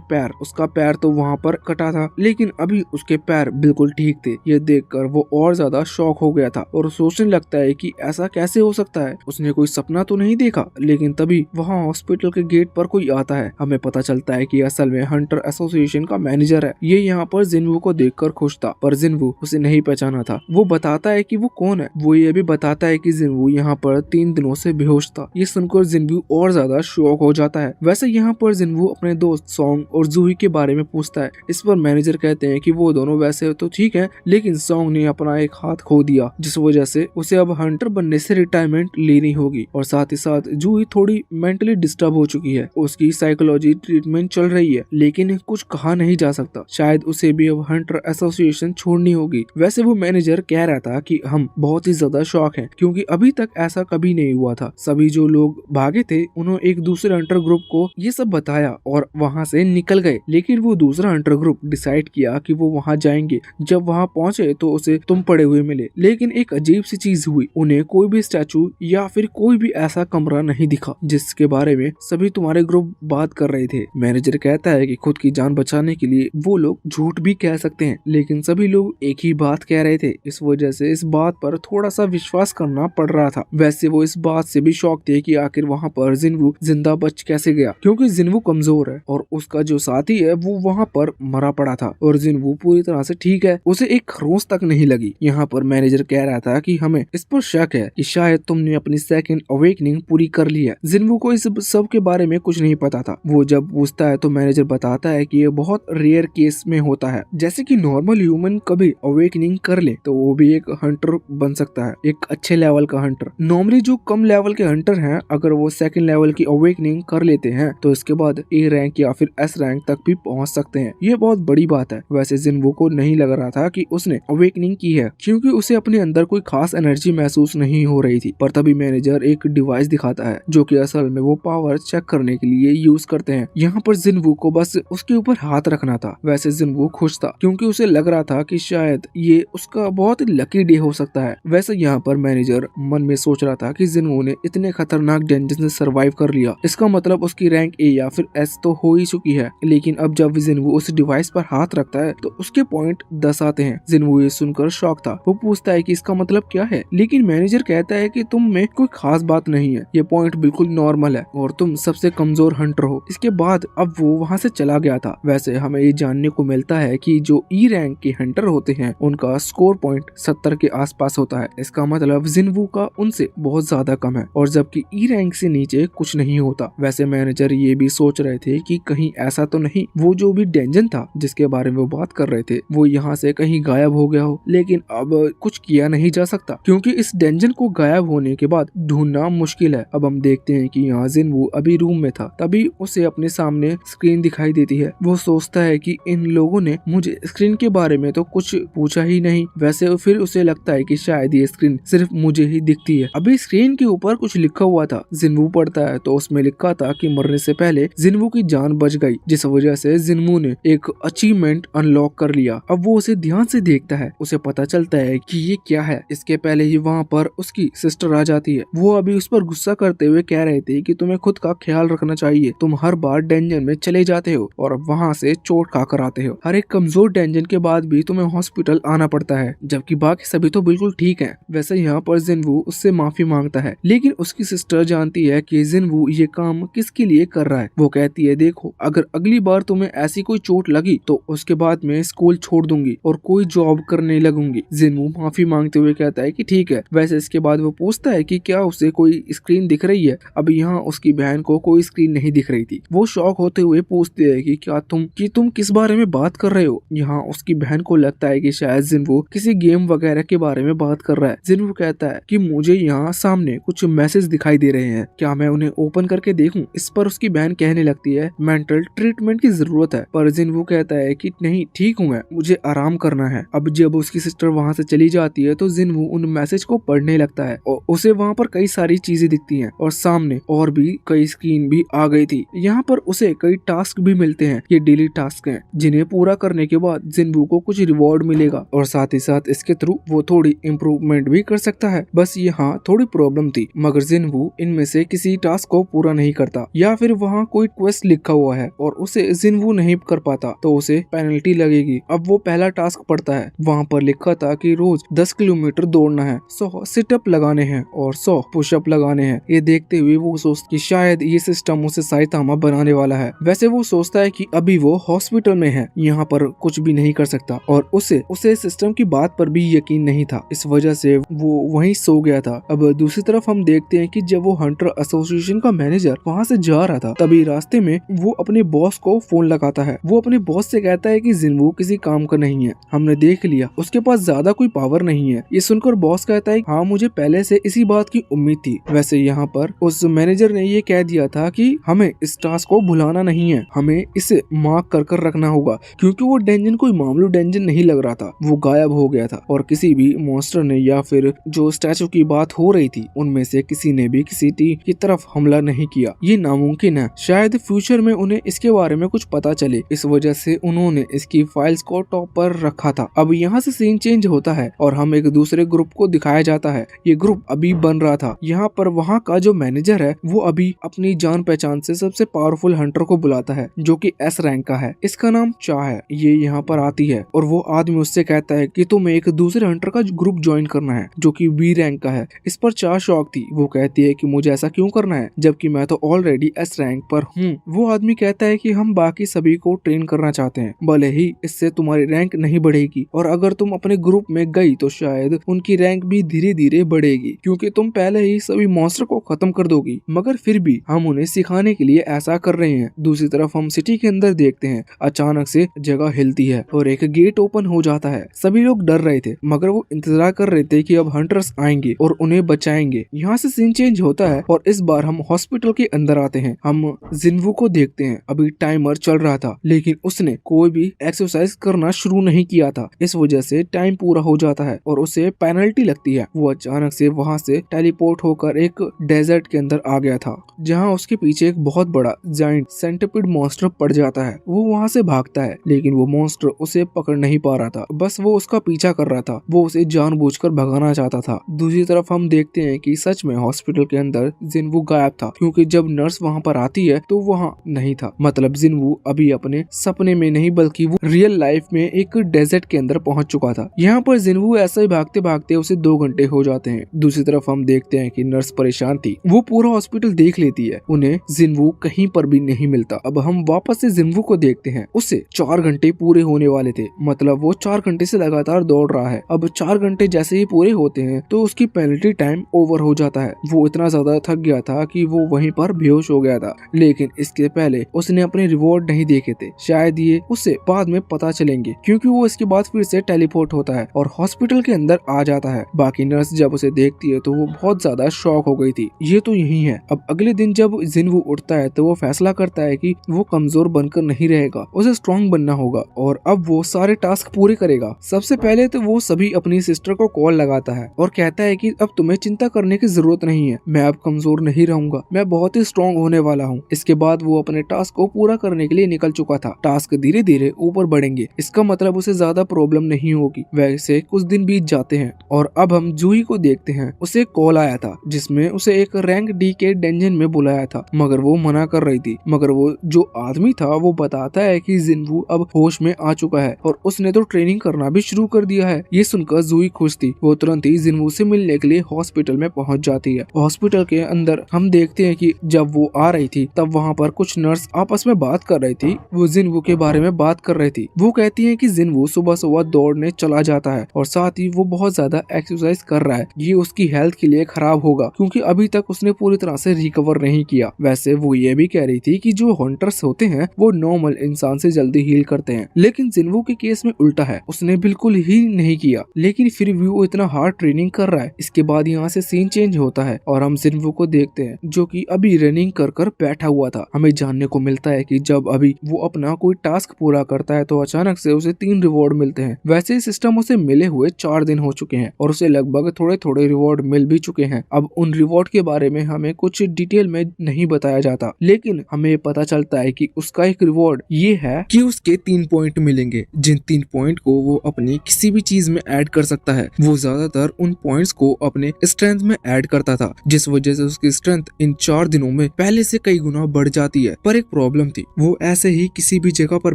पैर, उसका पैर तो वहाँ पर कटा था लेकिन अभी उसके पैर बिल्कुल ठीक थे। ये देखकर वो और ज्यादा शॉक हो गया था और सोचने लगता है कि ऐसा कैसे हो सकता है, उसने कोई सपना तो नहीं देखा। लेकिन तभी वहाँ हॉस्पिटल के गेट पर कोई आता है। हमें पता चलता है कि असल में हंटर एसोसिएशन का मैनेजर है। ये यहाँ पर जिन्वू को देखकर खुश था पर जिन्वू उसे नहीं पहचाना था। वो बताता है कि वो कौन है। वो ये भी बताता है कि जिन्वू यहाँ पर 3 दिनों से बेहोश था। ये सुनकर जिन्वू और ज्यादा शॉक हो जाता है। वैसे यहाँ पर जिन्वू अपने दोस्त सॉन्ग और जूही के बारे में पूछता है। इस पर मैनेजर कहते हैं कि वो दोनों वैसे तो ठीक है लेकिन सॉन्ग ने अपना एक हाथ खो दिया जिस वजह से उसे अब हंटर बनने से रिटायरमेंट लेनी होगी और साथ ही साथ जूही थोड़ी मेंटली डिस्टर्ब हो चुकी है। उसकी साइकोलॉजी ट्रीटमेंट चल रही है लेकिन कुछ कहा नहीं जा सकता। शायद उसे भी अब हंटर एसोसिएशन छोड़नी होगी। वैसे वो मैनेजर कह रहा था कि हम बहुत ही ज्यादा शॉक हैं क्योंकि अभी तक ऐसा कभी नहीं हुआ था। सभी जो लोग भागे थे उन्होंने एक दूसरे हंटर ग्रुप को ये सब बताया और वहाँ से निकल गए। लेकिन वो दूसरा हंटर ग्रुप डिसाइड किया कि वो वहाँ जाएंगे। जब वहाँ पहुँचे तो उसे तुम पड़े हुए मिले लेकिन एक अजीब सी चीज हुई। उन्हें कोई भी स्टैचू या फिर कोई भी ऐसा कमरा नहीं दिखा जिसके बारे में सभी तुम्हारे ग्रुप बात कर रहे थे। मैनेजर कहता है कि खुद की जान बचाने के लिए वो लोग झूठ भी कह सकते हैं लेकिन सभी लोग एक ही बात कह रहे थे। इस वजह से इस बात पर थोड़ा सा विश्वास करना पड़ रहा था। वैसे वो इस बात से भी शॉक थे कि आखिर वहाँ पर जिन्वू जिंदा बच कैसे गया क्योंकि जिन्वू कमजोर है और उसका जो साथी है वो वहाँ पर मरा पड़ा था और जिन्वू पूरी तरह से ठीक है, उसे एक खरोंच तक नहीं लगी। यहाँ पर मैनेजर कह रहा था कि हमें इस पर शक है कि शायद तुमने अपनी सेकंड अवेकनिंग पूरी कर ली है। जिन्वू को इस सब के बारे में कुछ नहीं पता था। वो जब पूछता है तो मैनेजर बताता है कि ये बहुत रेयर केस में होता है। जैसे कि नॉर्मल ह्यूमन कभी अवेकनिंग कर ले तो वो भी एक हंटर बन सकता है, एक अच्छे लेवल का हंटर। नॉर्मली जो कम लेवल के हंटर हैं अगर वो सेकंड लेवल की अवेकनिंग कर लेते हैं तो इसके बाद ए रैंक या फिर एस रैंक तक भी पहुंच सकते हैं। ये बहुत बड़ी बात है। वैसे जिन्वू को नहीं लग रहा था कि उसने अवेकनिंग की है क्योंकि उसे अपने अंदर कोई खास एनर्जी महसूस नहीं हो रही थी। पर तभी मैनेजर एक डिवाइस दिखाता है जो कि असल में वो पावर चेक करने के लिए यूज करते हैं। यहाँ पर जिन्वू को बस उसके ऊपर हाथ रखना था। वैसे जिन्वू खुश था क्योंकि उसे लग रहा था कि शायद ये उसका बहुत ही लकी डे हो सकता है। वैसे यहाँ पर मैनेजर मन में सोच रहा था कि जिन्वू ने इतने खतरनाक डेंजर से सर्वाइव कर लिया, इसका मतलब उसकी रैंक ए या फिर एस तो हो ही चुकी है। लेकिन अब जब जिन्वू उस डिवाइस पर हाथ रखता है तो उसके पॉइंट 10 आते हैं। जिन्वू ये सुनकर शॉक था। वो पूछता है कि इसका मतलब क्या है, लेकिन मैनेजर कहता है कि तुम में कोई खास बात नहीं है, ये पॉइंट बिल्कुल नॉर्मल है और तुम सबसे कमजोर हंटर हो। इसके बाद अब वो वहाँ से चला गया था। वैसे हमें ये जानने को मिलता है कि जो ई रैंक के हंटर होते हैं उनका स्कोर पॉइंट 70 के आसपास होता है। इसका मतलब जिन्वू का उनसे बहुत ज्यादा कम है और जबकि ई रैंक से नीचे कुछ नहीं होता। वैसे मैनेजर ये भी सोच रहे थे कि कहीं ऐसा तो नहीं वो जो भी डेंजन था जिसके बारे में वो बात कर रहे थे वो यहाँ से कहीं गायब हो गया हो। लेकिन अब कुछ किया नहीं जा सकता क्योंकि इस डेंजन को गायब होने के बाद ढूंढना मुश्किल है। अब हम देखते हैं कि यहाँ जिन्वू अभी रूम में था। तभी उसे अपने सामने स्क्रीन दिखाई देती है। वो सोचता है कि इन लोगों ने मुझे स्क्रीन के बारे में तो कुछ पूछा ही नहीं। वैसे फिर उसे लगता है कि शायद ये स्क्रीन सिर्फ मुझे ही दिखती है। अभी स्क्रीन के ऊपर कुछ लिखा हुआ था। जिन्वू पढ़ता है तो उसमें लिखा था कि मरने से पहले जिन्वू की जान बच गई, जिस वजह से जिन्वू ने एक अचीवमेंट अनलॉक कर लिया। अब वो उसे ध्यान से देखता है। उसे पता चलता है कि ये क्या है। इसके पहले ही वहाँ पर उसकी सिस्टर आ जाती है। वो अभी उस पर गुस्सा करते हुए कह रहे थे कि तुम्हें खुद का ख्याल रखना चाहिए, तुम हर बार डेंजन में चले जाते हो और अब वहाँ से चोट खाकर आते हो। हर एक कमजोर डेंजन के बाद भी तुम्हें हॉस्पिटल आना पड़ता है जबकि बाकी सभी तो बिल्कुल ठीक है। वैसे यहाँ पर जिन्वू उससे माफी मांगता है लेकिन उसकी सिस्टर जानती है कि जिन्वू ये काम किसके लिए कर रहा है। वो कहती है देखो अगर अगली बार तुम्हें ऐसी कोई चोट लगी तो उसके बाद मैं स्कूल छोड़ दूंगी और कोई जॉब करने लगूंगी। जिन्वू माफी मांगते हुए कहता है कि ठीक है। वैसे इसके बाद वो पूछता है कि क्या उसे कोई स्क्रीन दिख रही है। अब यहाँ उसकी बहन को कोई स्क्रीन नहीं दिख रही थी। वो शॉक होते हुए पूछते है कि क्या तुम किस बारे में बात कर रहे हो। यहाँ उसकी बहन को लगता है कि शायद जिन्वू किसी गेम वगैरह के बारे में बात कर रहा है। जिन्वू कहता है कि मुझे यहाँ सामने कुछ मैसेज दिखाई दे रहे हैं, क्या मैं उन्हें ओपन करके देखूं। इस पर उसकी बहन कहने लगती है मेंटल ट्रीटमेंट की जरूरत है, पर जिनवू कहता है कि नहीं ठीक हूँ मैं, मुझे आराम करना है। अब जब उसकी सिस्टर वहाँ से चली जाती है तो जिनवू उन मैसेज को पढ़ने लगता है और उसे वहाँ पर कई सारी चीजें दिखती हैं और सामने और भी कई स्क्रीन भी आ गई थी। यहाँ पर उसे कई टास्क भी मिलते हैं। ये डेली टास्क हैं जिन्हें पूरा करने के बाद जिनवू को कुछ रिवॉर्ड मिलेगा और साथ ही साथ इसके थ्रू वो थोड़ी इम्प्रूवमेंट भी कर सकता है। बस यहाँ थोड़ी प्रॉब्लम थी, मगर जिनवू इनमें से किसी टास्क को पूरा नहीं करता या फिर वहाँ कोई क्वेस्ट लिखा हुआ है और उसे जिनवू नहीं कर पाता तो उसे पेनल्टी लगेगी। अब वो पहला टास्क पढ़ता है, वहाँ पर लिखा था कि रोज 10 किलोमीटर दौड़ना है, 100 सिटअप लगाने हैं और 100 पुशअप लगाने हैं। ये देखते हुए वो सोचता कि शायद ये सिस्टम उसे साइतामा बनाने वाला है। वैसे वो सोचता है कि अभी वो हॉस्पिटल में है, यहाँ पर कुछ भी नहीं कर सकता और उसे सिस्टम की बात पर भी यकीन नहीं था, इस वजह से वो वहीं सो गया था। अब दूसरी तरफ हम देखते हैं कि जब वो हंटर एसोसिएशन का मैनेजर वहाँ से जा रहा था तभी रास्ते में वो अपने बॉस को फोन लगाता है। वो अपने बॉस से कहता है कि जिनवू किसी काम का नहीं है, हमने देख लिया उसके पास ज्यादा कोई पावर नहीं है। ये सुनकर बॉस कहता है हाँ मुझे पहले से इसी बात की उम्मीद थी। वैसे यहाँ पर उस मैनेजर ने ये कह दिया था कि हमें इस टास्क को भुलाना नहीं है, हमें इसे मार्क कर रखना होगा, क्योंकि वो डेंजन कोई मामूली डेंजन नहीं लग रहा था, वो गायब हो गया था और किसी भी मॉन्स्टर ने या फिर जो स्टैचू की बात हो रही थी उनमें से किसी ने भी किसी की तरफ हमला नहीं किया। ये नामुमकिन है, शायद फ्यूचर में उन्हें इसके बारे में कुछ पता चले, इस वजह से उन्होंने इसकी फाइल्स को टॉप पर रखा था। अब यहाँ से सीन चेंज होता है और हम एक दूसरे ग्रुप को दिखाया जाता है। ये ग्रुप अभी बन रहा था। यहाँ पर वहाँ का जो मैनेजर है वो अभी अपनी जान पहचान से सबसे पावरफुल हंटर को बुलाता है जो कि एस रैंक का है, इसका नाम चा है। ये यहाँ पर आती है और वो आदमी उससे कहता है कि तुम्हें एक दूसरे हंटर का ग्रुप ज्वाइन करना है जो कि बी रैंक का है। इस पर चा शॉक थी, वो कहती है कि मुझे ऐसा क्यों करना है जबकि मैं तो ऑलरेडी एस रैंक पर हूँ। वो आदमी कहता है कि हम बाकी सभी को ट्रेन करना चाहते हैं, भले ही इससे तुम्हारी रैंक नहीं बढ़ेगी और अगर तुम अपने ग्रुप में गई तो शायद उनकी रैंक भी धीरे धीरे बढ़ेगी क्योंकि तुम पहले ही सभी मॉन्स्टर को खत्म कर दोगी, मगर फिर भी हम उन्हें सिखाने के लिए ऐसा कर रहे हैं। दूसरी तरफ हम सिटी के अंदर देखते हैं अचानक से जगह हिलती है और एक गेट ओपन हो जाता है। सभी लोग डर रहे थे मगर वो इंतजार कर रहे थे कि अब हंटर्स आएंगे और उन्हें बचाएंगे। यहाँ से सीन चेंज होता है और इस बार हम हॉस्पिटल के अंदर आते हैं। हम जिनवू को देखते हैं, अभी टाइमर चल रहा था लेकिन उसने कोई भी एक्सरसाइज करना शुरू नहीं किया था, इस वजह से टाइम पूरा हो जाता है और उसे पेनल्टी लगती है। वो अचानक से वहाँ से टेलीपोर्ट होकर एक डेजर्ट के अंदर आ गया था जहाँ उसके पीछे एक बहुत बड़ा जायंट सेंटिपिड मॉन्स्टर पड़ जाता है। वो वहाँ से भागता है लेकिन वो मॉन्स्टर उसे पकड़ नहीं पा रहा था, बस वो उसका पीछा कर रहा था, वो उसे जानबूझकर भगाना चाहता था। दूसरी तरफ हम देखते हैं कि सच में हॉस्पिटल के अंदर जिनवू गायब था क्योंकि जब नर्स वहाँ पर आती है तो वहाँ नहीं था, मतलब जिनवू अभी अपने सपने में नहीं बल्कि वो रियल लाइफ में एक डेजर्ट के अंदर पहुंच चुका था। यहाँ पर जिनवू ऐसा ही भागते भागते उसे 2 घंटे हो जाते हैं। दूसरी तरफ हम देखते हैं कि नर्स परेशान थी, वो पूरा हॉस्पिटल देख लेती है, उन्हें जिनवू कहीं पर भी नहीं मिलता। अब हम वापस से जिनवू को देखते हैं, उसे 4 घंटे पूरे होने वाले थे, मतलब वो 4 घंटे से लगातार दौड़ रहा है। अब 4 घंटे जैसे ही पूरे होते हैं तो उसकी पेनल्टी टाइम ओवर हो जाता है। वो इतना ज्यादा थक गया था कि वो वहीं पर बेहोश हो गया था, लेकिन इसके पहले उसने अपने रिवॉर्ड नहीं देखे थे, शायद ये उसे बाद में पता चलेंगे क्योंकि वो इसके बाद फिर से टेलीपोर्ट होता है और हॉस्पिटल के अंदर आ जाता है। बाकी नर्स जब उसे देखती है तो वो बहुत ज्यादा शॉक हो गई थी, ये तो यही है। अब अगले दिन जब जिनवू उठता है तो वो फैसला करता है कि वो कमजोर बनकर नहीं रहेगा, उसे स्ट्रॉन्ग बनना होगा और अब वो सारे टास्क पूरे करेगा। सबसे पहले तो वो सभी अपनी सिस्टर को कॉल लगाता है और कहता है कि अब तुम्हें चिंता करने की जरूरत नहीं है, मैं अब कमजोर नहीं रहूंगा, मैं बहुत ही स्ट्रॉन्ग होने वाला हूँ। इसके बाद वो अपने टास्क को पूरा करने के लिए निकल चुका था। टास्क धीरे धीरे ऊपर बढ़ेंगे, इसका मतलब उसे ज्यादा प्रॉब्लम नहीं होगी। वैसे कुछ दिन बीत जाते हैं और अब हम जूही को देखते हैं। उसे कॉल आया था जिसमें उसे एक रैंक डी के डेंजन में बुलाया था, मगर वो मना कर रही थी। मगर वो जो आदमी था वो बताता है कि जिनवू अब होश में आ चुका है और उसने तो ट्रेनिंग करना भी शुरू कर दिया है। ये सुनकर जूही खुश थी, वो तुरंत ही जिनवू से मिलने के लिए हॉस्पिटल में पहुंच जाती है। हॉस्पिटल के अंदर हम देखते हैं कि जब वो आ रही थी तब वहाँ पर कुछ नर्स आपस में बात कर रही थी, वो जिनवू के बारे में बात कर रही थी। वो कहती है कि जिनवू सुबह सुबह दौड़ने चला जाता है और साथ ही वो बहुत ज्यादा एक्सरसाइज कर रहा है, ये उसकी हेल्थ के लिए खराब होगा क्योंकि अभी तक उसने पूरी तरह से रिकवर नहीं किया। वैसे वो ये भी कह रही थी कि जो हंटर्स होते हैं वो नॉर्मल इंसान से जल्दी हील करते हैं, लेकिन जिनवू के केस में उल्टा है, उसने बिल्कुल ही नहीं किया, लेकिन फिर भी वो इतना हार्ड ट्रेनिंग कर रहा है। इसके बाद यहाँ से सीन चेंज होता है और हम जिनवू को देखते हैं जो कि अभी रनिंग कर बैठा हुआ था। हमें जानने को मिलता है कि जब अभी वो अपना कोई टास्क पूरा करता है तो अचानक से उसे 3 रिवॉर्ड मिलते हैं। वैसे ही सिस्टम उसे मिले हुए 4 दिन हो चुके हैं और उसे लगभग थोड़े थोड़े रिवॉर्ड मिल भी चुके हैं। अब उन रिवॉर्ड के बारे में हमें कुछ डिटेल में नहीं बताया जाता, लेकिन हमें पता चलता है कि उसका एक रिवॉर्ड ये है कि उसके 3 पॉइंट मिलेंगे, जिन 3 पॉइंट को वो अपनी किसी भी चीज में ऐड कर सकता है। वो ज्यादातर उन पॉइंट्स को अपने स्ट्रेंथ में ऐड करता था, जिस वजह से उसकी स्ट्रेंथ इन 4 दिनों में पहले से कई गुना बढ़ जाती है। पर एक प्रॉब्लम थी, वो ऐसे ही किसी भी जगह पर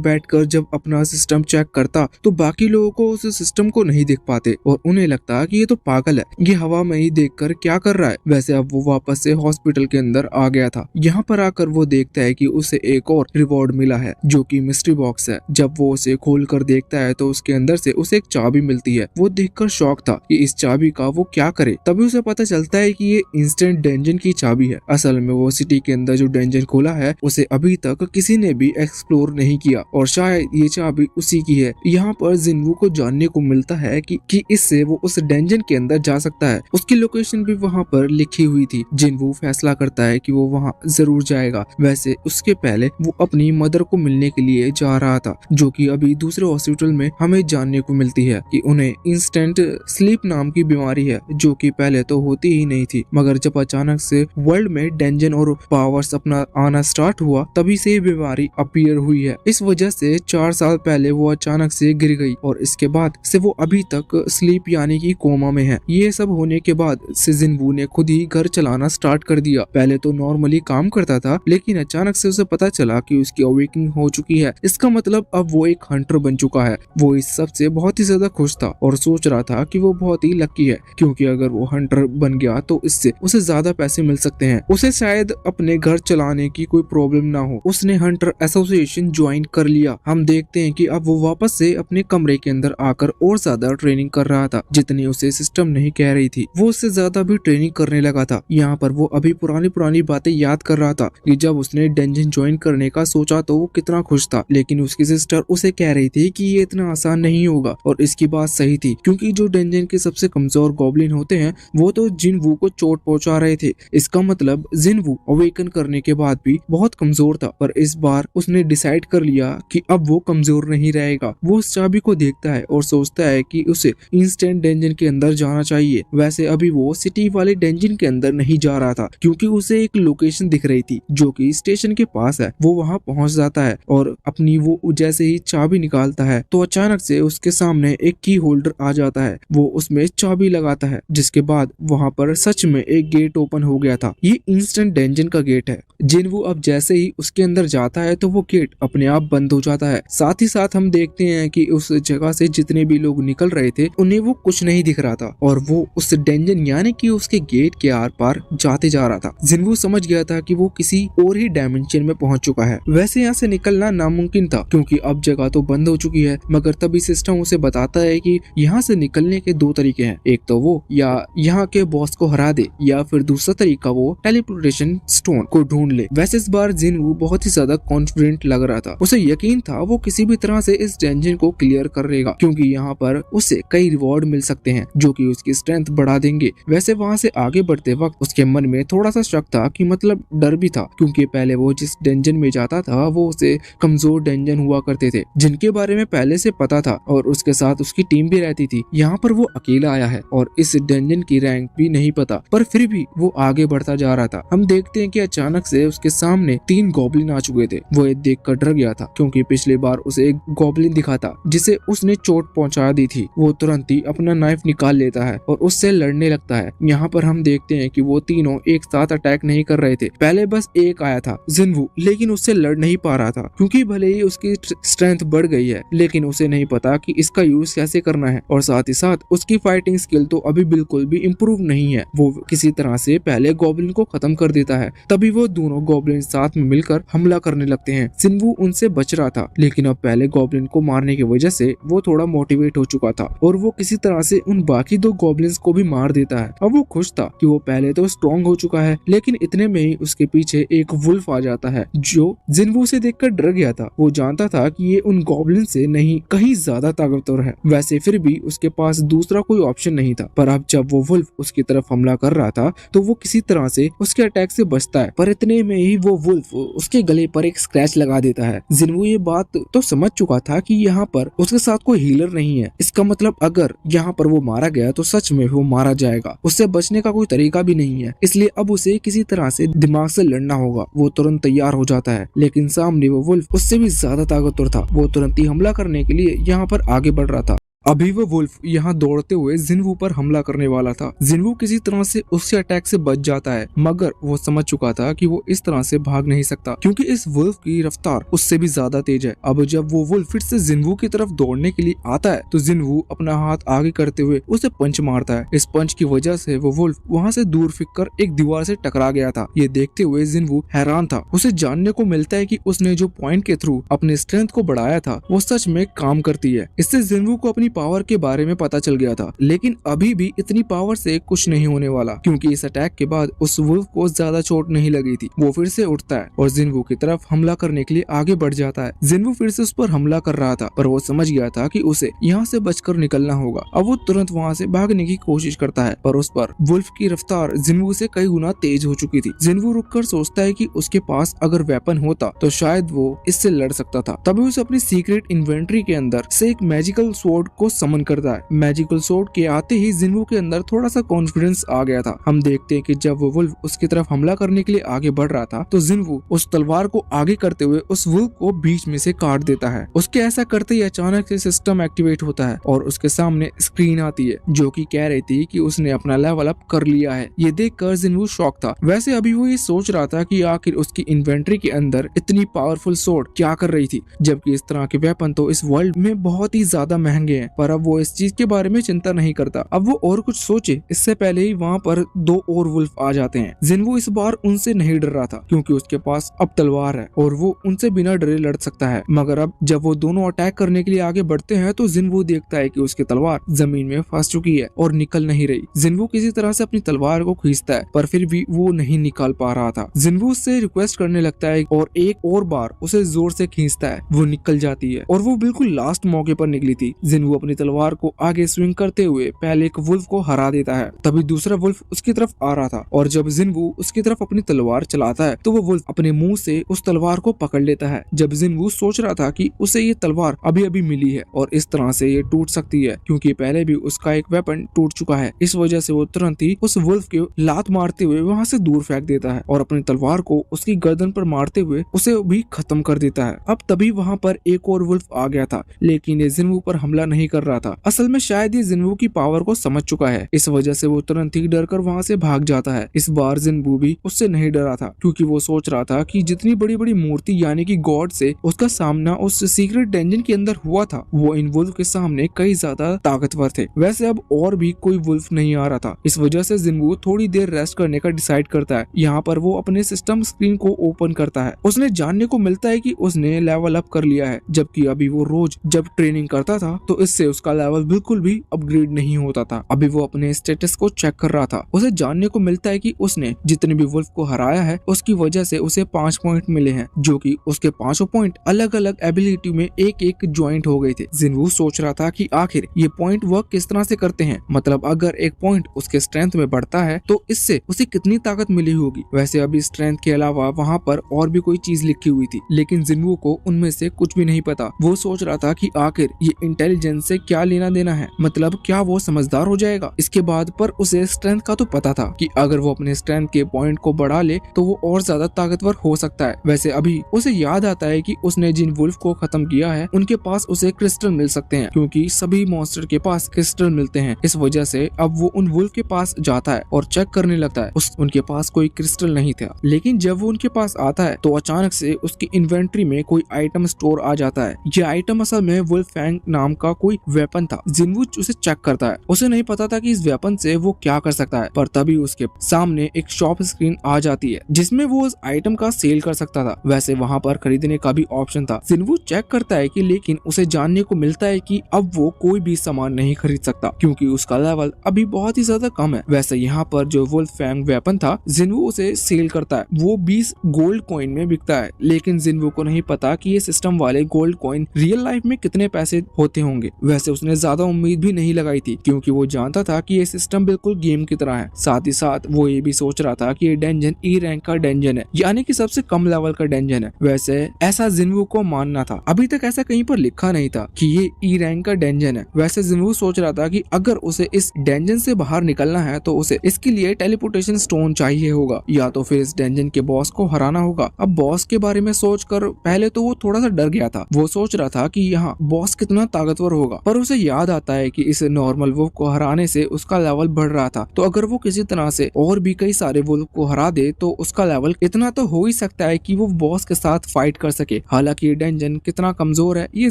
बैठकर जब अपना सिस्टम चेक करता तो बाकी लोगों को उस सिस्टम को नहीं देख पाते और उन्हें लगता कि ये तो पागल है, ये हवा में ही देखकर क्या कर रहा है। वैसे अब वो वापस से हॉस्पिटल के अंदर आ गया था। यहाँ पर आकर वो देखता है कि उसे एक और रिवॉर्ड मिला है जो कि मिस्ट्री बॉक्स है। जब वो उसे खोल कर देखता है तो उसके अंदर से उसे एक चाबी मिलती है। वो देखकर शॉक था कि इस चाबी का वो क्या करे। तभी उसे पता चलता है कि ये इंस्टेंट डेंजन की चाबी है। असल में वो सिटी के अंदर जो डेंजन खोला है उसे अभी तक किसी ने भी एक्सप्लोर नहीं किया और शायद ये चाबी उसी की है। यहाँ पर जिन्वू को जानने को मिलता है कि इससे वो उस डेंजन के अंदर जा सकता है। उसकी लोकेशन भी वहाँ पर लिखी हुई थी। जिन्वू फैसला करता है कि वो वहाँ जरूर जाएगा। वैसे उसके पहले वो अपनी मदर को मिलने के लिए जा रहा था, जो कि अभी दूसरे हॉस्पिटल में हमें जानने को मिलती है कि उन्हें इंस्टेंट स्लीप नाम की बीमारी है, जो कि पहले तो होती ही नहीं थी, मगर जब अचानक से वर्ल्ड में डेंजन और पावर्स अपना आना स्टार्ट हुआ तभी से ये बीमारी अपीयर हुई है। इस वजह से 4 साल पहले वो अचानक से गिर गई और इसके बाद से वो अभी तक स्लीप यानी कि कोमा में है। ये सब होने के बाद से जिन्वू ने खुद ही घर चलाना स्टार्ट कर दिया। पहले तो नॉर्मली काम करता था, लेकिन अचानक से उसे पता चला कि उसकी अवेकनिंग हो चुकी है। इसका मतलब अब वो एक हंटर बन चुका है। वो इस सब से बहुत ही ज्यादा खुश था और सोच रहा था कि वो बहुत ही लकी है, क्योंकि अगर वो हंटर बन गया तो इससे उसे ज्यादा पैसे मिल सकते हैं। उसे शायद अपने घर चलाने की कोई प्रॉब्लम ना हो। उसने हंटर एसोसिएशन ज्वाइन कर लिया। हम देखते हैं कि अब वो वापस से अपने कमरे के अंदर आकर और ज्यादा ट्रेनिंग कर रहा था। जितनी उसे सिस्टम नहीं कह रही थी वो उससे ज्यादा भी ट्रेनिंग करने लगा था। यहाँ पर वो अभी पुरानी बातें याद कर रहा था कि जब उसने डेंजन ज्वाइन करने का सोचा तो वो कितना खुश था, लेकिन उसकी सिस्टर उसे कह रही थी कि ये इतना आसान नहीं होगा। और इसकी बात सही थी, क्योंकि जो डेंजन के सबसे कमजोर गॉब्लिन होते हैं वो तो जिन्वू को चोट पहुंचा रहे थे। इसका मतलब जिन्वू अवेकन करने के बाद भी बहुत कमजोर था, पर इस बार उसने डिसाइड कर लिया कि अब वो कमजोर नहीं रहेगा। वो उस चाबी को देखता है और सोचता है कि उसे इंस्टेंट डेंजन के अंदर जाना चाहिए। वैसे अभी वो सिटी वाले डेंजन के अंदर नहीं जा रहा था, क्योंकि उसे एक लोकेशन दिख रही थी जो कि स्टेशन के पास है। वो वहां पहुंच जाता है और अपनी वो जैसे ही चाबी निकालता है तो अचानक से उसके सामने एक की होल्डर आ जाता है। वो उसमें चाबी लगाता है, जिसके बाद वहां पर सच में एक गेट ओपन हो गया था। ये इंस्टेंट डेंजन का गेट है। जिन्वू अब जैसे ही उसके अंदर जाता है तो वो गेट अपने आप बंद हो जाता है। साथ ही साथ हम देखते हैं कि उस जगह से जितने भी लोग निकल रहे थे उन्हें वो कुछ नहीं दिख रहा था और वो उस डेंजन यानी कि उसके गेट के आर पार जाते जा रहा था। जिन्वू समझ गया था कि वो किसी और ही डायमेंशन में पहुंच चुका है। वैसे यहाँ से निकलना नामुमकिन था, क्योंकि अब जगह तो बंद हो चुकी है, मगर तभी सिस्टम उसे बताता है कि यहाँ से निकलने के 2 तरीके हैं। एक तो वो या यहाँ के बॉस को हरा दे, या फिर दूसरा तरीका वो टेलीपोर्टेशन स्टोन को ढूंढ ले। वैसे इस बार जिन्वू बहुत ही ज्यादा कॉन्फिडेंट लग रहा था। उसे यकीन था वो किसी भी तरह से इस डेंजन को क्लियर कर लेगा, क्योंकि यहाँ पर उसे कई रिवॉर्ड मिल सकते हैं जो कि उसकी स्ट्रेंथ बढ़ा देंगे। वैसे वहाँ से आगे बढ़ते वक्त उसके मन में थोड़ा सा शक था, कि मतलब डर भी था, क्योंकि पहले वो जिस डेंजन में जाता था वो उसे कमजोर डेंजन हुआ करते थे जिनके बारे में पहले से पता था, और उसके साथ उसकी टीम भी रहती थी। यहाँ पर वो अकेला आया है और इस डेंजन की रैंक भी नहीं पता, पर फिर भी वो आगे बढ़ता जा रहा था। हम देखते हैं कि अचानक से उसके सामने 3 गॉब्लिन आ चुके थे। वो ये देखकर डर गया था, क्योंकि पिछली बार उसे एक गॉब्लिन दिखा था जिसे उसने चोट पहुंचा दी थी। वो तुरंत ही अपना नाइफ निकाल लेता है और उससे लड़ने लगता है। यहाँ पर हम देखते हैं कि वो तीनों एक साथ अटैक नहीं कर रहे थे। पहले बस एक आया था जिन्वू, लेकिन उससे लड़ नहीं पा रहा था, क्योंकि भले ही उसकी स्ट्रेंथ बढ़ गई है, लेकिन उसे नहीं पता कि इसका यूज कैसे करना है, और साथ ही साथ उसकी फाइटिंग स्किल तो अभी बिल्कुल भी इम्प्रूव नहीं है। वो किसी तरह से पहले गॉब्लिन को खत्म कर देता है। तभी वो दोनों गॉब्लिन साथ में मिलकर हमला करने लगते हैं। जिन्वू उनसे बच रहा था, लेकिन अब पहले गॉब्लिन को मारने की वजह से वो थोड़ा मोटिवेट हो चुका था और वो किसी तरह से उन बाकी 2 गॉब्लिन्स को भी मार देता है। अब वो खुश था कि वो पहले तो स्ट्रॉन्ग हो चुका है, लेकिन इतने में ही उसके पीछे एक वुल्फ आ जाता है जो जिन्वू से देखकर डर गया था। वो जानता था कि ये उन गॉब्लिन से नहीं कहीं ज्यादा ताकतवर है। वैसे फिर भी उसके पास दूसरा कोई ऑप्शन नहीं था, पर अब जब वो वुल्फ उसकी तरफ हमला कर रहा था तो वो किसी तरह से उसके अटैक से बचता है। पर इतने में ही वो वुल्फ उसके गले पर एक स्क्रैच लगा देता है। जिन्वू ये बात तो समझ चुका था कि यहाँ पर उसके साथ कोई हीलर नहीं है। इसका मतलब अगर यहाँ पर वो मारा गया तो सच में वो मारा जाएगा, उससे बचने का कोई तरीका भी नहीं है। इसलिए अब उसे किसी तरह से दिमाग से लड़ना होगा। वो तुरंत तैयार हो जाता है, लेकिन सामने वो वुल्फ उससे भी ज्यादा ताकतवर था। वो तुरंत ही हमला करने के लिए यहाँ पर आगे बढ़ रहा था। अभी वो वुल्फ यहाँ दौड़ते हुए जिन्वू पर हमला करने वाला था। जिन्वू किसी तरह से उसके अटैक से बच जाता है, मगर वो समझ चुका था कि वो इस तरह से भाग नहीं सकता क्योंकि इस वुल्फ की रफ्तार उससे भी ज्यादा तेज है। अब जब वो वुल्फ फिर से जिन्वू की तरफ दौड़ने के लिए आता है तो जिन्वू अपना हाथ आगे करते हुए उसे पंच मारता है। इस पंच की वजह से वो वुल्फ वहाँ से दूर फिक कर एक दीवार से टकरा गया था। ये देखते हुए जिन्वू हैरान था। उसे जानने को मिलता है कि उसने जो पॉइंट के थ्रू अपने स्ट्रेंथ को बढ़ाया था वो सच में काम करती है। इससे जिन्वू को अपनी पावर के बारे में पता चल गया था, लेकिन अभी भी इतनी पावर से कुछ नहीं होने वाला क्योंकि इस अटैक के बाद उस वुल्फ को ज्यादा चोट नहीं लगी थी। वो फिर से उठता है और जिन्वू की तरफ हमला करने के लिए आगे बढ़ जाता है। जिन्वू फिर से उस पर हमला कर रहा था, पर वो समझ गया था कि उसे यहाँ से बचकर निकलना होगा। अब वो तुरंत वहाँ से भागने की कोशिश करता है, पर उस पर वुल्फ की रफ्तार जिन्वू से कई गुना तेज हो चुकी थी। जिन्वू रुककर सोचता है कि उसके पास अगर वेपन होता तो शायद वो इससे लड़ सकता था। तभी उसे अपनी सीक्रेट इन्वेंट्री के अंदर से एक मैजिकल स्वॉर्ड को समन करता है। मैजिकल स्वॉर्ड के आते ही जिन्वू के अंदर थोड़ा सा कॉन्फिडेंस आ गया था। हम देखते हैं कि जब वो वुल्फ उसकी तरफ हमला करने के लिए आगे बढ़ रहा था तो जिन्वू उस तलवार को आगे करते हुए उस वुल्फ को बीच में से काट देता है। उसके ऐसा करते ही अचानक से सिस्टम एक्टिवेट होता है और उसके सामने स्क्रीन आती है जो कि कह रही थी कि उसने अपना लेवल अप कर लिया है। ये देखकर जिन्वू शॉक था। वैसे अभी वो ये सोच रहा था कि आखिर उसकी इन्वेंट्री के अंदर इतनी पावरफुल स्वॉर्ड क्या कर रही थी, जबकि इस तरह के वेपन तो इस वर्ल्ड में बहुत ही ज्यादा महंगे हैं। पर अब वो इस चीज के बारे में चिंता नहीं करता। अब वो और कुछ सोचे इससे पहले ही वहाँ पर दो और वुल्फ आ जाते हैं। जिन्वू इस बार उनसे नहीं डर रहा था क्योंकि उसके पास अब तलवार है और वो उनसे बिना डरे लड़ सकता है। मगर अब जब वो दोनों अटैक करने के लिए आगे बढ़ते हैं तो जिन्वू देखता है कि उसकी तलवार जमीन में फंस चुकी है और निकल नहीं रही। जिन्वू किसी तरह से अपनी तलवार को खींचता है पर फिर भी वो नहीं निकाल पा रहा था। जिन्वू उससे रिक्वेस्ट करने लगता है और एक और बार उसे जोर से खींचता है। वो निकल जाती है और वो बिल्कुल लास्ट मौके पर निकली थी। जिन्वू अपनी तलवार को आगे स्विंग करते हुए पहले एक वुल्फ को हरा देता है। तभी दूसरा वुल्फ उसकी तरफ आ रहा था और जब जिन्वू उसकी तरफ अपनी तलवार चलाता है तो वो वुल्फ अपने मुंह से उस तलवार को पकड़ लेता है। जब जिन्वू सोच रहा था कि उसे ये तलवार अभी अभी मिली है और इस तरह से ये टूट सकती है क्योंकि पहले भी उसका एक वेपन टूट चुका है, इस वजह से वो तुरंत ही उस वुल्फ के लात मारते हुए वहाँ से दूर फेंक देता है और अपनी तलवार को उसकी गर्दन पर मारते हुए उसे भी खत्म कर देता है। अब तभी वहाँ पर एक और वुल्फ आ गया था, लेकिन ये जिन्वू पर हमला नहीं कर रहा था। असल में शायद ये जिन्वू की पावर को समझ चुका है, इस वजह से वो तुरंत ही डर कर वहाँ से भाग जाता है। इस बार जिन्वू भी उससे नहीं डरा था क्योंकि वो सोच रहा था कि जितनी बड़ी बड़ी मूर्ति यानी कि गॉड से उसका सामना उस सीक्रेट डंजन के अंदर हुआ था वो इन वुल्फ के सामने कई ज्यादा ताकतवर थे। वैसे अब और भी कोई वुल्फ नहीं आ रहा था, इस वजह से जिन्वू थोड़ी देर रेस्ट करने का डिसाइड करता है। यहाँ पर वो अपने सिस्टम स्क्रीन को ओपन करता है। उसने जानने को मिलता है कि उसने लेवल अप कर लिया है, जबकि अभी वो रोज जब ट्रेनिंग करता था तो इससे उसका लेवल बिल्कुल भी अपग्रेड नहीं होता था। अभी वो अपने स्टेटस को चेक कर रहा था। उसे जानने को मिलता है कि उसने जितने भी वुल्फ को हराया है उसकी वजह से उसे 5 पॉइंट मिले हैं, जो कि उसके 5 पॉइंट अलग अलग एबिलिटी में एक एक ज्वाइंट हो गए थे। जिन्वू सोच रहा था कि आखिर ये पॉइंट वर्क किस तरह से करते हैं, मतलब अगर एक पॉइंट उसके स्ट्रेंथ में बढ़ता है तो इससे उसे कितनी ताकत मिली होगी। वैसे अभी स्ट्रेंथ के अलावा वहाँ पर और भी कोई चीज लिखी हुई थी, लेकिन जिन्वू को उनमें से कुछ भी नहीं पता। वो सोच रहा था कि आखिर ये इंटेलिजेंस से क्या लेना देना है, मतलब क्या वो समझदार हो जाएगा इसके बाद। पर उसे स्ट्रेंथ का तो पता था कि अगर वो अपने स्ट्रेंथ के पॉइंट को बढ़ा ले तो वो और ज्यादा ताकतवर हो सकता है। वैसे अभी उसे याद आता है कि उसने जिन वुल्फ को खत्म किया है उनके पास उसे क्रिस्टल मिल सकते हैं क्योंकि सभी मॉन्स्टर के पास क्रिस्टल मिलते हैं। इस वजह से अब वो उन वुल्फ के पास जाता है और चेक करने लगता है। उनके पास कोई क्रिस्टल नहीं था, लेकिन जब वो उनके पास आता है तो अचानक से उसकी इन्वेंट्री में कोई आइटम स्टोर आ जाता है। ये आइटम असल में वुल्फ फैंग नाम का कोई वेपन था। जिन्वू उसे चेक करता है। उसे नहीं पता था कि इस वेपन से वो क्या कर सकता है, पर तभी उसके सामने एक शॉप स्क्रीन आ जाती है जिसमें वो उस आइटम का सेल कर सकता था। वैसे वहाँ पर खरीदने का भी ऑप्शन था। जिन्वू चेक करता है कि लेकिन उसे जानने को मिलता है कि अब वो कोई भी सामान नहीं खरीद सकता क्योंकि उसका लेवल अभी बहुत ही ज्यादा कम है। वैसे यहाँ पर जो वुल्फ फैंग वेपन था जिन्वू उसे सेल करता है। वो 20 गोल्ड कॉइन में बिकता है, लेकिन जिन्वू को नहीं पता कि ये सिस्टम वाले गोल्ड कॉइन रियल लाइफ में कितने पैसे होते होंगे। वैसे उसने ज्यादा उम्मीद भी नहीं लगाई थी क्योंकि वो जानता था कि ये सिस्टम बिल्कुल गेम की तरह है। साथ ही साथ वो ये भी सोच रहा था कि ये डेंजन ई रैंक का डेंजन है, यानी कि सबसे कम लेवल का डेंजन है। वैसे ऐसा जिन्वू को मानना था, अभी तक ऐसा कहीं पर लिखा नहीं था कि ये ई रैंक का डेंजन है। वैसे जिन्वू सोच रहा था कि अगर उसे इस डेंजन से बाहर निकलना है तो उसे इसके लिए टेलीपोर्टेशन स्टोन चाहिए होगा, या तो फिर इस डेंजन के बॉस को हराना होगा। अब बॉस के बारे में सोचकर पहले तो वो थोड़ा सा डर गया था। वो सोच रहा था कि यहाँ बॉस कितना ताकतवर होगा, पर उसे याद आता है कि इस नॉर्मल वुल्फ को हराने से उसका लेवल बढ़ रहा था, तो अगर वो किसी तरह से और भी कई सारे वुल्फ को हरा दे तो उसका लेवल इतना तो हो ही सकता है कि वो बॉस के साथ फाइट कर सके। हालांकि ये डेंजन कितना कमजोर है ये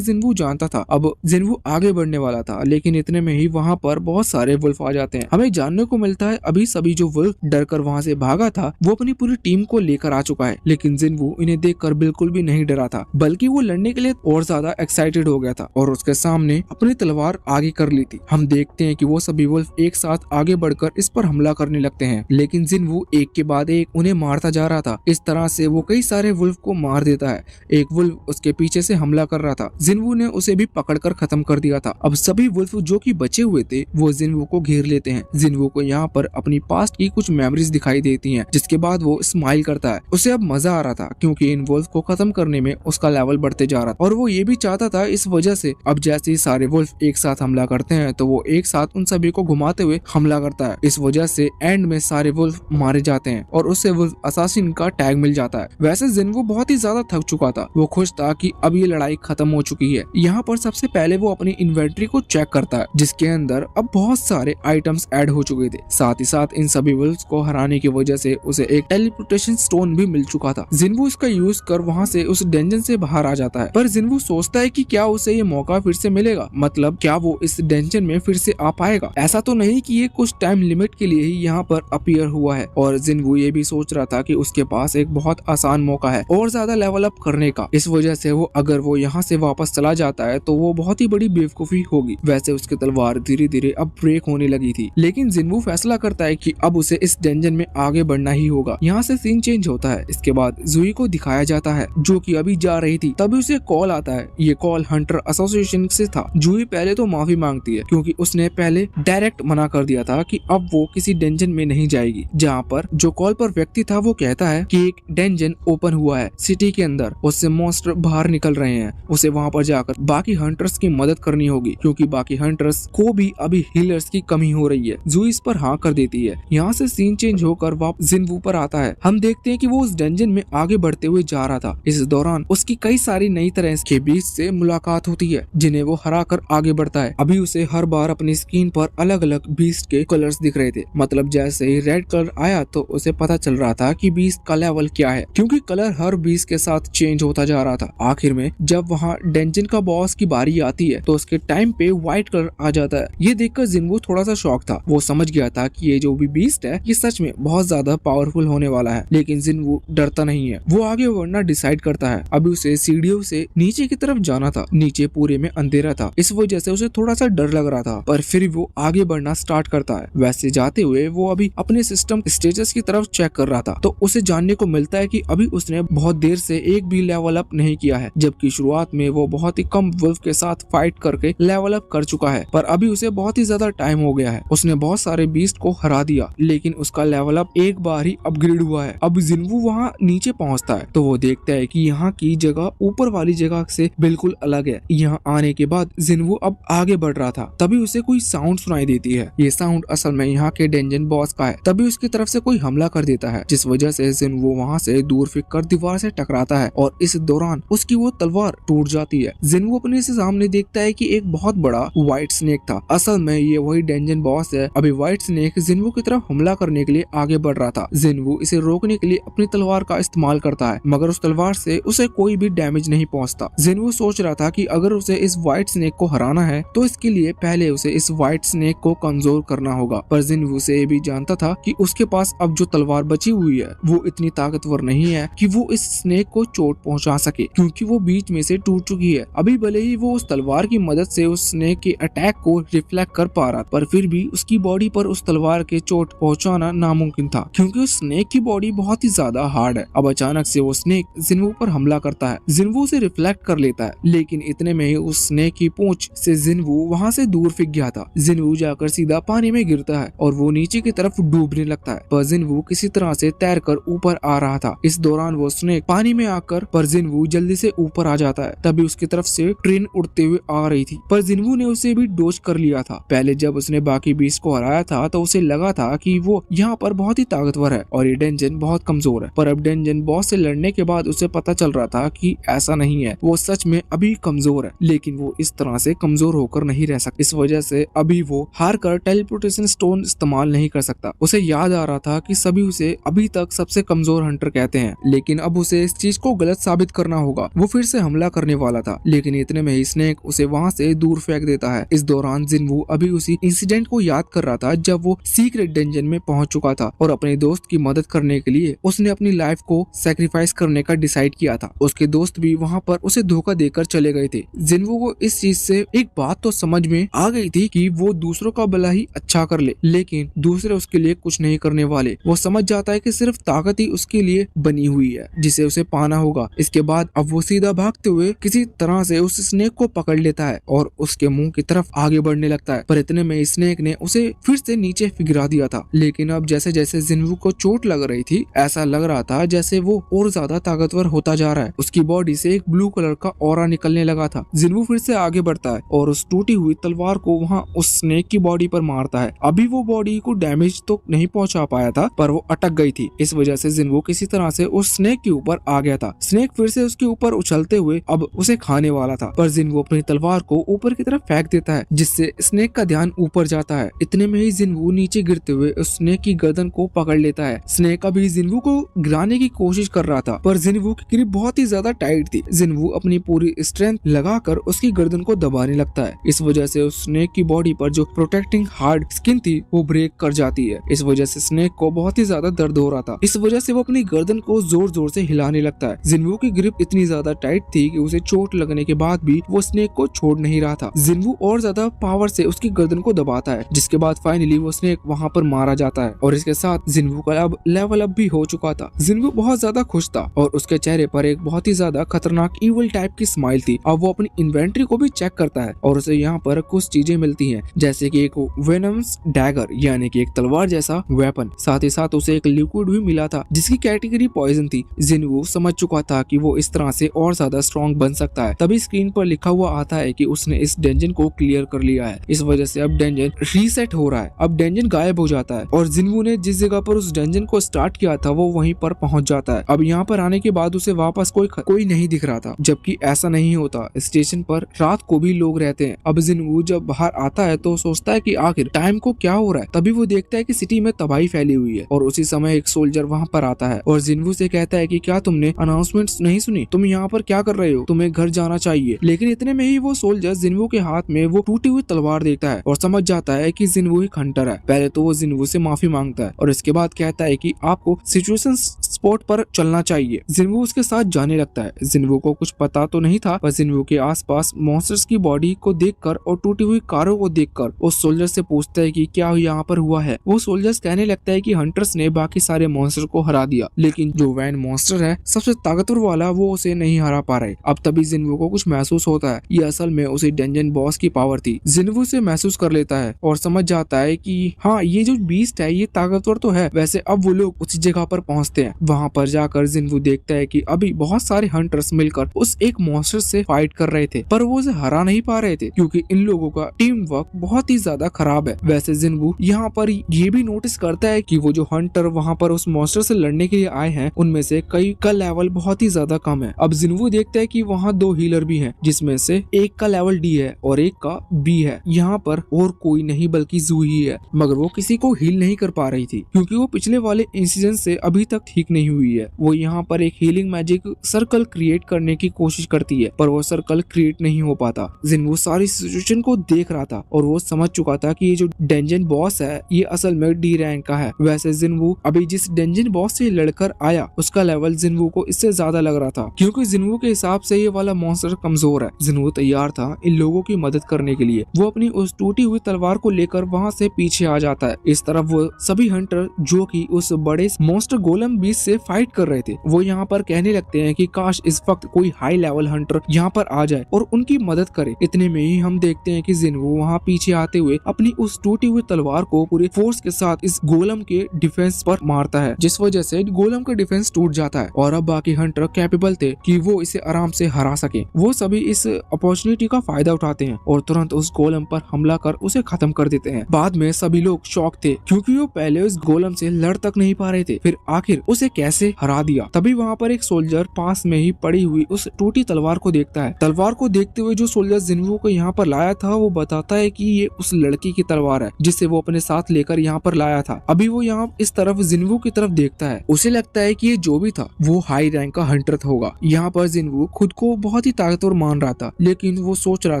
जिन्वू जानता था। अब जिन्वू आगे बढ़ने वाला था, लेकिन इतने में ही वहाँ पर बहुत सारे वुल्फ आ जाते हैं। हमें जानने को मिलता है अभी सभी जो वुल्फ डर कर वहाँ से भागा था वो अपनी पूरी टीम को लेकर आ चुका है, लेकिन जिन्वू इन्हें देखकर बिल्कुल भी नहीं डरा था, बल्कि वो लड़ने के लिए और ज्यादा एक्साइटेड हो गया था और उसके सामने अपनी तलवार आगे कर ली थी। हम देखते हैं कि वो सभी वुल्फ एक साथ आगे बढ़कर इस पर हमला करने लगते हैं, लेकिन जिन्वू एक के बाद एक उन्हें मारता जा रहा था। इस तरह से वो कई सारे वुल्फ को मार देता है। एक वुल्फ उसके पीछे से हमला कर रहा था, जिन्वू ने उसे भी पकड़कर खत्म कर दिया था। अब सभी वुल्फ जो कि बचे हुए थे वो जिन्वू को घेर लेते हैं। जिन्वू को यहाँ पर अपनी पास्ट की कुछ मेमोरीज दिखाई देती हैं, जिसके बाद वो स्माइल करता है। उसे अब मजा आ रहा था क्योंकि इन वुल्फ को खत्म करने में उसका लेवल बढ़ते जा रहा था और वो ये भी चाहता था। इस वजह से अब जैसे ही सारे वुल्फ एक साथ हमला करते हैं तो वो एक साथ उन सभी को घुमाते हुए हमला करता है। इस वजह से एंड में सारे वुल्फ मारे जाते हैं और उससे वुल्फ असासिन का टैग मिल जाता है। वैसे जिन्वू बहुत ही ज्यादा थक चुका था, वो खुश था कि अब ये लड़ाई खत्म हो चुकी है। यहाँ पर सबसे पहले वो अपनी इन्वेंट्री को चेक करता है, जिसके अंदर अब बहुत सारे आइटम्स ऐड हो चुके थे। साथ ही साथ इन सभी वुल्फ्स को हराने की वजह से उसे एक टेलीपोर्टेशन स्टोन भी मिल चुका था। जिन्वू इसका यूज कर वहाँ से उस डेंजन से बाहर आ जाता है, पर जिन्वू सोचता है कि क्या उसे ये मौका फिर से मिलेगा, मतलब क्या वो इस डेंजन में फिर से आ पाएगा। ऐसा तो नहीं कि ये कुछ टाइम लिमिट के लिए ही यहाँ पर अपीयर हुआ है। और जिन्वू ये भी सोच रहा था कि उसके पास एक बहुत आसान मौका है और ज्यादा लेवल अप करने का। इस वजह से वो अगर वो यहाँ से वापस चला जाता है तो वो बहुत ही बड़ी बेवकूफी होगी। वैसे उसकी तलवार धीरे धीरे अब ब्रेक होने लगी थी, लेकिन जिन्वू फैसला करता है कि अब उसे इस डेंजन में आगे बढ़ना ही होगा। यहाँ से सीन चेंज होता है। इसके बाद जूही को दिखाया जाता है जो कि अभी जा रही थी, तभी उसे कॉल आता है। ये कॉल हंटर एसोसिएशन से था। जूही पहले तो माफी मांगती है क्योंकि उसने पहले डायरेक्ट मना कर दिया था कि अब वो किसी डेंजन में नहीं जाएगी। जहाँ पर जो कॉल पर व्यक्ति था वो कहता है कि एक डेंजन ओपन हुआ है सिटी के अंदर, उससे मॉन्स्टर बाहर निकल रहे हैं, उसे वहाँ पर जाकर बाकी हंटर्स की मदद करनी होगी क्योंकि बाकी हंटर्स को भी अभी हीलर्स की कमी हो रही है। जूही इस पर हाँ कर देती है। यहाँ से सीन चेंज होकर वापस जिन्वू पर आता है। हम देखते हैं कि वो उस डेंजन में आगे बढ़ते हुए जा रहा था। इस दौरान उसकी कई सारी नई तरह के बीच से मुलाकात होती है जिन्हें वो हरा कर आगे बढ़ता है। अभी उसे हर बार अपनी स्क्रीन पर अलग अलग बीस्ट के कलर्स दिख रहे थे, मतलब जैसे ही रेड कलर आया तो उसे पता चल रहा था कि बीस्ट का लेवल क्या है, क्योंकि कलर हर बीस्ट के साथ चेंज होता जा रहा था। आखिर में जब वहाँ डेंजन का बॉस की बारी आती है तो उसके टाइम पे व्हाइट कलर आ जाता है। ये देखकर जिन्वू थोड़ा सा शॉक था। वो समझ गया था कि ये जो भी बीस्ट है ये सच में बहुत ज्यादा पावरफुल होने वाला है, लेकिन जिन्वू डरता नहीं है। वो आगे बढ़ना डिसाइड करता है। अभी उसे सीढ़ियों से नीचे की तरफ जाना था। नीचे पूरे में अंधेरा था, इस वजह से उसे थोड़ा सा डर लग रहा था, पर फिर वो आगे बढ़ना स्टार्ट करता है। वैसे जाते हुए वो अभी अपने सिस्टम स्टेटस की तरफ चेक कर रहा था तो उसे जानने को मिलता है कि अभी उसने बहुत देर से एक भी लेवल अप नहीं किया है, जबकि शुरुआत में वो बहुत ही कम वुल्फ के साथ फाइट करके लेवल अप कर चुका है। पर अभी उसे बहुत ही ज्यादा टाइम हो गया है। उसने बहुत सारे बीस्ट को हरा दिया, लेकिन उसका लेवल अप एक बार ही अपग्रेड हुआ है। अब जिन्वू वहाँ नीचे पहुँचता है तो वो देखता है कि यहाँ की जगह ऊपर वाली जगह से बिल्कुल अलग है। यहाँ आने के बाद जिन्वू अब आगे बढ़ रहा था, तभी उसे कोई साउंड सुनाई देती है। ये साउंड असल में यहाँ के डेंजन बॉस का है। तभी उसकी तरफ से कोई हमला कर देता है, जिस वजह से जिन्वू वहाँ से दूर फेंक कर दीवार से टकराता है और इस दौरान उसकी वो तलवार टूट जाती है। जिन्वू अपने से सामने देखता है कि एक बहुत बड़ा व्हाइट स्नेक था। असल में ये वही डेंजन बॉस है। अभी व्हाइट स्नेक जिन्वू की तरफ हमला करने के लिए आगे बढ़ रहा था। जिन्वू इसे रोकने के लिए अपनी तलवार का इस्तेमाल करता है, मगर उस तलवार से उसे कोई भी डैमेज नहीं पहुंचता। जिन्वू सोच रहा था कि अगर उसे इस व्हाइट स्नेक को हराना है तो इसके लिए पहले उसे इस व्हाइट स्नेक को कमजोर करना होगा, पर जिन्वू से ये भी जानता था कि उसके पास अब जो तलवार बची हुई है वो इतनी ताकतवर नहीं है कि वो इस स्नेक को चोट पहुंचा सके, क्योंकि वो बीच में से टूट चुकी है। अभी भले ही वो उस तलवार की मदद से उस स्नेक के अटैक को रिफ्लेक्ट कर पा रहा, पर फिर भी उसकी बॉडी पर उस तलवार के चोट पहुंचाना नामुमकिन था, क्योंकि उस स्नेक की बॉडी बहुत ही ज्यादा हार्ड है। अब अचानक से वो स्नेक जिन्वू पर हमला करता है। जिन्वू उसे रिफ्लेक्ट कर लेता है, लेकिन इतने में ही उस स्नेक की पूंछ से जिन्वू वहाँ से दूर फेंक गया था। जिन्वू जाकर सीधा पानी में गिरता है और वो नीचे की तरफ डूबने लगता है, पर जिन्वू किसी तरह से तैरकर ऊपर आ रहा था। इस दौरान वो स्नेक पानी में आकर पर जिन्वू जल्दी से ऊपर आ जाता है। तभी उसकी तरफ से ट्रेन उड़ते हुए आ रही थी, पर जिन्वू ने उसे भी डोज कर लिया था। पहले जब उसने बाकी 20 को हराया था तो उसे लगा था कि वो यहाँ पर बहुत ही ताकतवर है और ये डेंजन बहुत कमजोर है, पर अब डेंजन बॉस से लड़ने के बाद उसे पता चल रहा था कि ऐसा नहीं है, वो सच में अभी कमजोर है, लेकिन वो इस तरह से कमजोर होकर नहीं रह सकता। इस वजह से अभी वो हार कर टेलीपोर्टेशन स्टोन इस्तेमाल नहीं कर सकता। उसे याद आ रहा था कि सभी उसे अभी तक सबसे कमजोर हंटर कहते हैं, लेकिन अब उसे इस चीज को गलत साबित करना होगा। वो फिर से हमला करने वाला था, लेकिन इतने में ही स्नेक उसे वहाँ से दूर फेंक देता है। इस दौरान जिन्वू अभी उसी इंसिडेंट को याद कर रहा था जब वो सीक्रेट डेंजन में पहुंच चुका था और अपने दोस्त की मदद करने के लिए उसने अपनी लाइफ को सैक्रिफाइस करने का डिसाइड किया था। उसके दोस्त भी वहाँ पर उसे धोखा देकर चले गए थे। जिन्वू को इस चीज से एक बात तो समझ में आ गई थी कि वो दूसरों का भला ही अच्छा कर ले, लेकिन दूसरे उसके लिए कुछ नहीं करने वाले। वो समझ जाता है कि सिर्फ ताकत ही उसके लिए बनी हुई है जिसे उसे पाना होगा। इसके बाद अब वो सीधा भागते हुए किसी तरह से उस स्नेक को पकड़ लेता है और उसके मुंह की तरफ आगे बढ़ने लगता है, पर इतने में स्नेक ने उसे फिर से नीचे गिरा दिया था। लेकिन अब जैसे जैसे जिन्वू को चोट लग रही थी, ऐसा लग रहा था जैसे वो और ज्यादा ताकतवर होता जा रहा है। उसकी बॉडी से एक ब्लू कलर का ऑरा निकलने लगा था। जिन्वू फिर से आगे बढ़ता है और उस टूटी हुई तलवार को वहाँ उस स्नेक की बॉडी पर मारता है। अभी वो बॉडी को डैमेज तो नहीं पहुंचा पाया था, पर वो अटक गई थी। इस वजह से जिन्वू किसी तरह से उस स्नेक के ऊपर आ गया था। स्नेक फिर से उसके ऊपर उछलते हुए अब उसे खाने वाला था, पर जिन्वू अपनी तलवार को ऊपर की तरफ फेंक देता है, जिससे स्नेक का ध्यान ऊपर जाता है। इतने में ही जिन्वू नीचे गिरते हुए उस स्नेक की गर्दन को पकड़ लेता है। स्नेक अभी जिन्वू को गिराने की कोशिश कर रहा था, पर जिन्वू की ग्रिप बहुत ही ज्यादा टाइट थी। जिन्वू अपनी पूरी स्ट्रेंथ लगाकर उसकी गर्दन को दबाने लगता है। इस वजह से उस स्नेक की बॉडी पर जो प्रोटेक्टिंग हार्ड स्किन थी वो ब्रेक कर जाती है। इस वजह से स्नेक को बहुत ही ज्यादा दर्द हो रहा था। इस वजह से वो अपनी गर्दन को जोर जोर से हिलाने लगता है। जिन्वू की ग्रिप इतनी ज्यादा टाइट थी कि उसे चोट लगने के बाद भी वो स्नेक को छोड़ नहीं रहा था। जिन्वू और ज्यादा पावर से उसकी गर्दन को दबाता है, जिसके बाद फाइनली वो स्नेक वहाँ पर मारा जाता है और इसके साथ जिन्वू का अब लेवल अप भी हो चुका था। जिन्वू बहुत ज्यादा खुश था और उसके चेहरे पर एक बहुत ही ज्यादा खतरनाक इविल टाइप की स्माइल थी। अब वो अपनी इन्वेंट्री को भी चेक करता है और उसे यहाँ पर कुछ चीजें मिलती हैं, जैसे कि एक वेनम्स डैगर यानी कि एक तलवार जैसा वेपन। साथ ही साथ उसे एक लिक्विड भी मिला था जिसकी कैटेगरी पॉइजन थी। जिन्वू समझ चुका था कि वो इस तरह से और ज्यादा स्ट्रॉन्ग बन सकता है। तभी स्क्रीन पर लिखा हुआ आता है कि उसने इस डेंजन को क्लियर कर लिया है। इस वजह से अब डेंजन रीसेट हो रहा है। अब डेंजन गायब हो जाता है और जिन्वू ने जिस जगह पर उस डेंजन को स्टार्ट किया था वो वहीं पर पहुंच जाता है। अब यहाँ पर आने के बाद उसे वापस कोई नहीं दिख रहा था, जबकि ऐसा नहीं होता। स्टेशन पर रात को भी लोग रहते हैं। अब जिन्वू जब बाहर आता है तो सोचता है कि आखिर टाइम को क्या हो रहा है। तभी वो देखता है कि सिटी में तबाही फैली हुई है और उसी समय एक सोल्जर वहाँ पर आता है और जिन्वू से कहता है कि क्या तुमने अनाउंसमेंट्स नहीं सुनी? तुम यहाँ पर क्या कर रहे हो? तुम्हें घर जाना चाहिए। लेकिन इतने में ही वो सोल्जर जिन्वू के हाथ में वो टूटी हुई तलवार देखता है और समझ जाता है कि जिन्वू एक हंटर है। पहले तो वो जिन्वू से माफी मांगता है और इसके बाद कहता है कि आपको सिचुएशन स्पॉट पर चलना चाहिए। जिन्वू उसके साथ जाने लगता है। जिन्वू को कुछ पता तो नहीं था, पर जिन्वू के आसपास मॉन्स्टर्स की बॉडी को देखकर और टूटी हुई कारों को देखकर उस सोल्जर से पूछता है कि क्या यहाँ पर हुआ है। वो सोल्जर्स कहने लगता है कि हंटर्स ने बाकी सारे मॉन्स्टर को हरा दिया, लेकिन जो वैन मॉन्स्टर है सबसे ताकतवर वाला वो उसे नहीं हरा पा रहे। अब तभी जिन्वू को कुछ महसूस होता है। ये असल में उसी डेंजन बॉस की पावर थी। जिन्वू से महसूस कर लेता है और समझ जाता है कि हाँ, ये जो बीस्ट है ये ताकतवर तो है। वैसे अब वो लोग उसी जगह पर पहुंचते हैं। वहाँ पर जाकर जिन्वू देखता है कि अभी बहुत सारे हंटर्स मिलकर उस एक मॉन्स्टर से फाइट कर रहे थे, पर वो उसे हरा नहीं पा रहे थे क्योंकि इन लोगों का टीम वर्क बहुत ही ज्यादा खराब है। वैसे जिन्वू यहाँ पर ये भी नोटिस करता है कि वो जो हंटर वहाँ पर उस मॉन्स्टर से लड़ने के लिए आए हैं उनमें से कई का लेवल बहुत ही ज्यादा कम है। अब जिन्वू देखता है कि वहाँ 2 हीलर भी हैं, जिसमें से एक का लेवल डी है और एक का बी है। यहाँ पर और कोई नहीं बल्कि जू ही है, मगर वो किसी को हील नहीं कर पा रही थी क्योंकि वो पिछले वाले इंसिडेंट से अभी तक ठीक नहीं हुई है। वो यहाँ पर एक हीलिंग मैजिक सर्कल क्रिएट करने की कोशिश करती है, पर वो सर्कल क्रिएट नहीं हो पाता। जिन्वू सारी सिचुएशन को देख रहा था और वो समझ चुका था कि ये जो डेंजन बॉस है ये असल में डी रैंक का है। वैसे जिन्वू अभी जिस डेंजन बॉस से लड़कर आया उसका लेवल जिन्वू को इससे ज्यादा लग रहा था, क्योंकि जिन्वू के हिसाब से ये वाला मॉन्स्टर कमजोर है। जिन्वू तैयार था इन लोगों की मदद करने के लिए। वो अपनी उस टूटी हुई तलवार को लेकर वहाँ से पीछे आ जाता है। इस तरफ वो सभी हंटर जो कि उस बड़े मॉन्स्टर गोलम बीस्ट से फाइट कर रहे थे वो यहाँ पर कहने लगते हैं कि काश इस वक्त कोई हाई लेवल हंटर यहाँ पर आ जाए और उनकी मदद मदद करे। इतने में ही हम देखते हैं कि जिन्वो वहाँ पीछे आते हुए अपनी उस टूटी हुई तलवार को पूरे फोर्स के साथ इस गोलम के डिफेंस पर मारता है, जिस वजह से गोलम का डिफेंस टूट जाता है और अब बाकी हंटर कैपेबल थे कि वो इसे आराम से हरा सके। वो सभी इस अपॉर्चुनिटी का फायदा उठाते हैं और तुरंत उस गोलम पर हमला कर उसे खत्म कर देते हैं। बाद में सभी लोग शॉक थे क्योंकि वो पहले उस गोलम से लड़ तक नहीं पा रहे थे, फिर आखिर उसे कैसे हरा दिया। तभी वहाँ पर एक सोल्जर पास में ही पड़ी हुई उस टूटी तलवार को देखता है। तलवार को देखते हुए जो सोल्जर जिन्वो को यहाँ पर लाया था वो बताता है कि ये उस लड़की की तलवार है जिसे वो अपने साथ लेकर यहाँ पर लाया था। अभी वो यहाँ इस तरफ जिन्वो की तरफ देखता है, उसे लगता है कि ये जो भी था वो हाई रैंक का हंटर होगा। यहाँ पर जिन्वो खुद को बहुत ही ताकतवर मान रहा था, लेकिन वो सोच रहा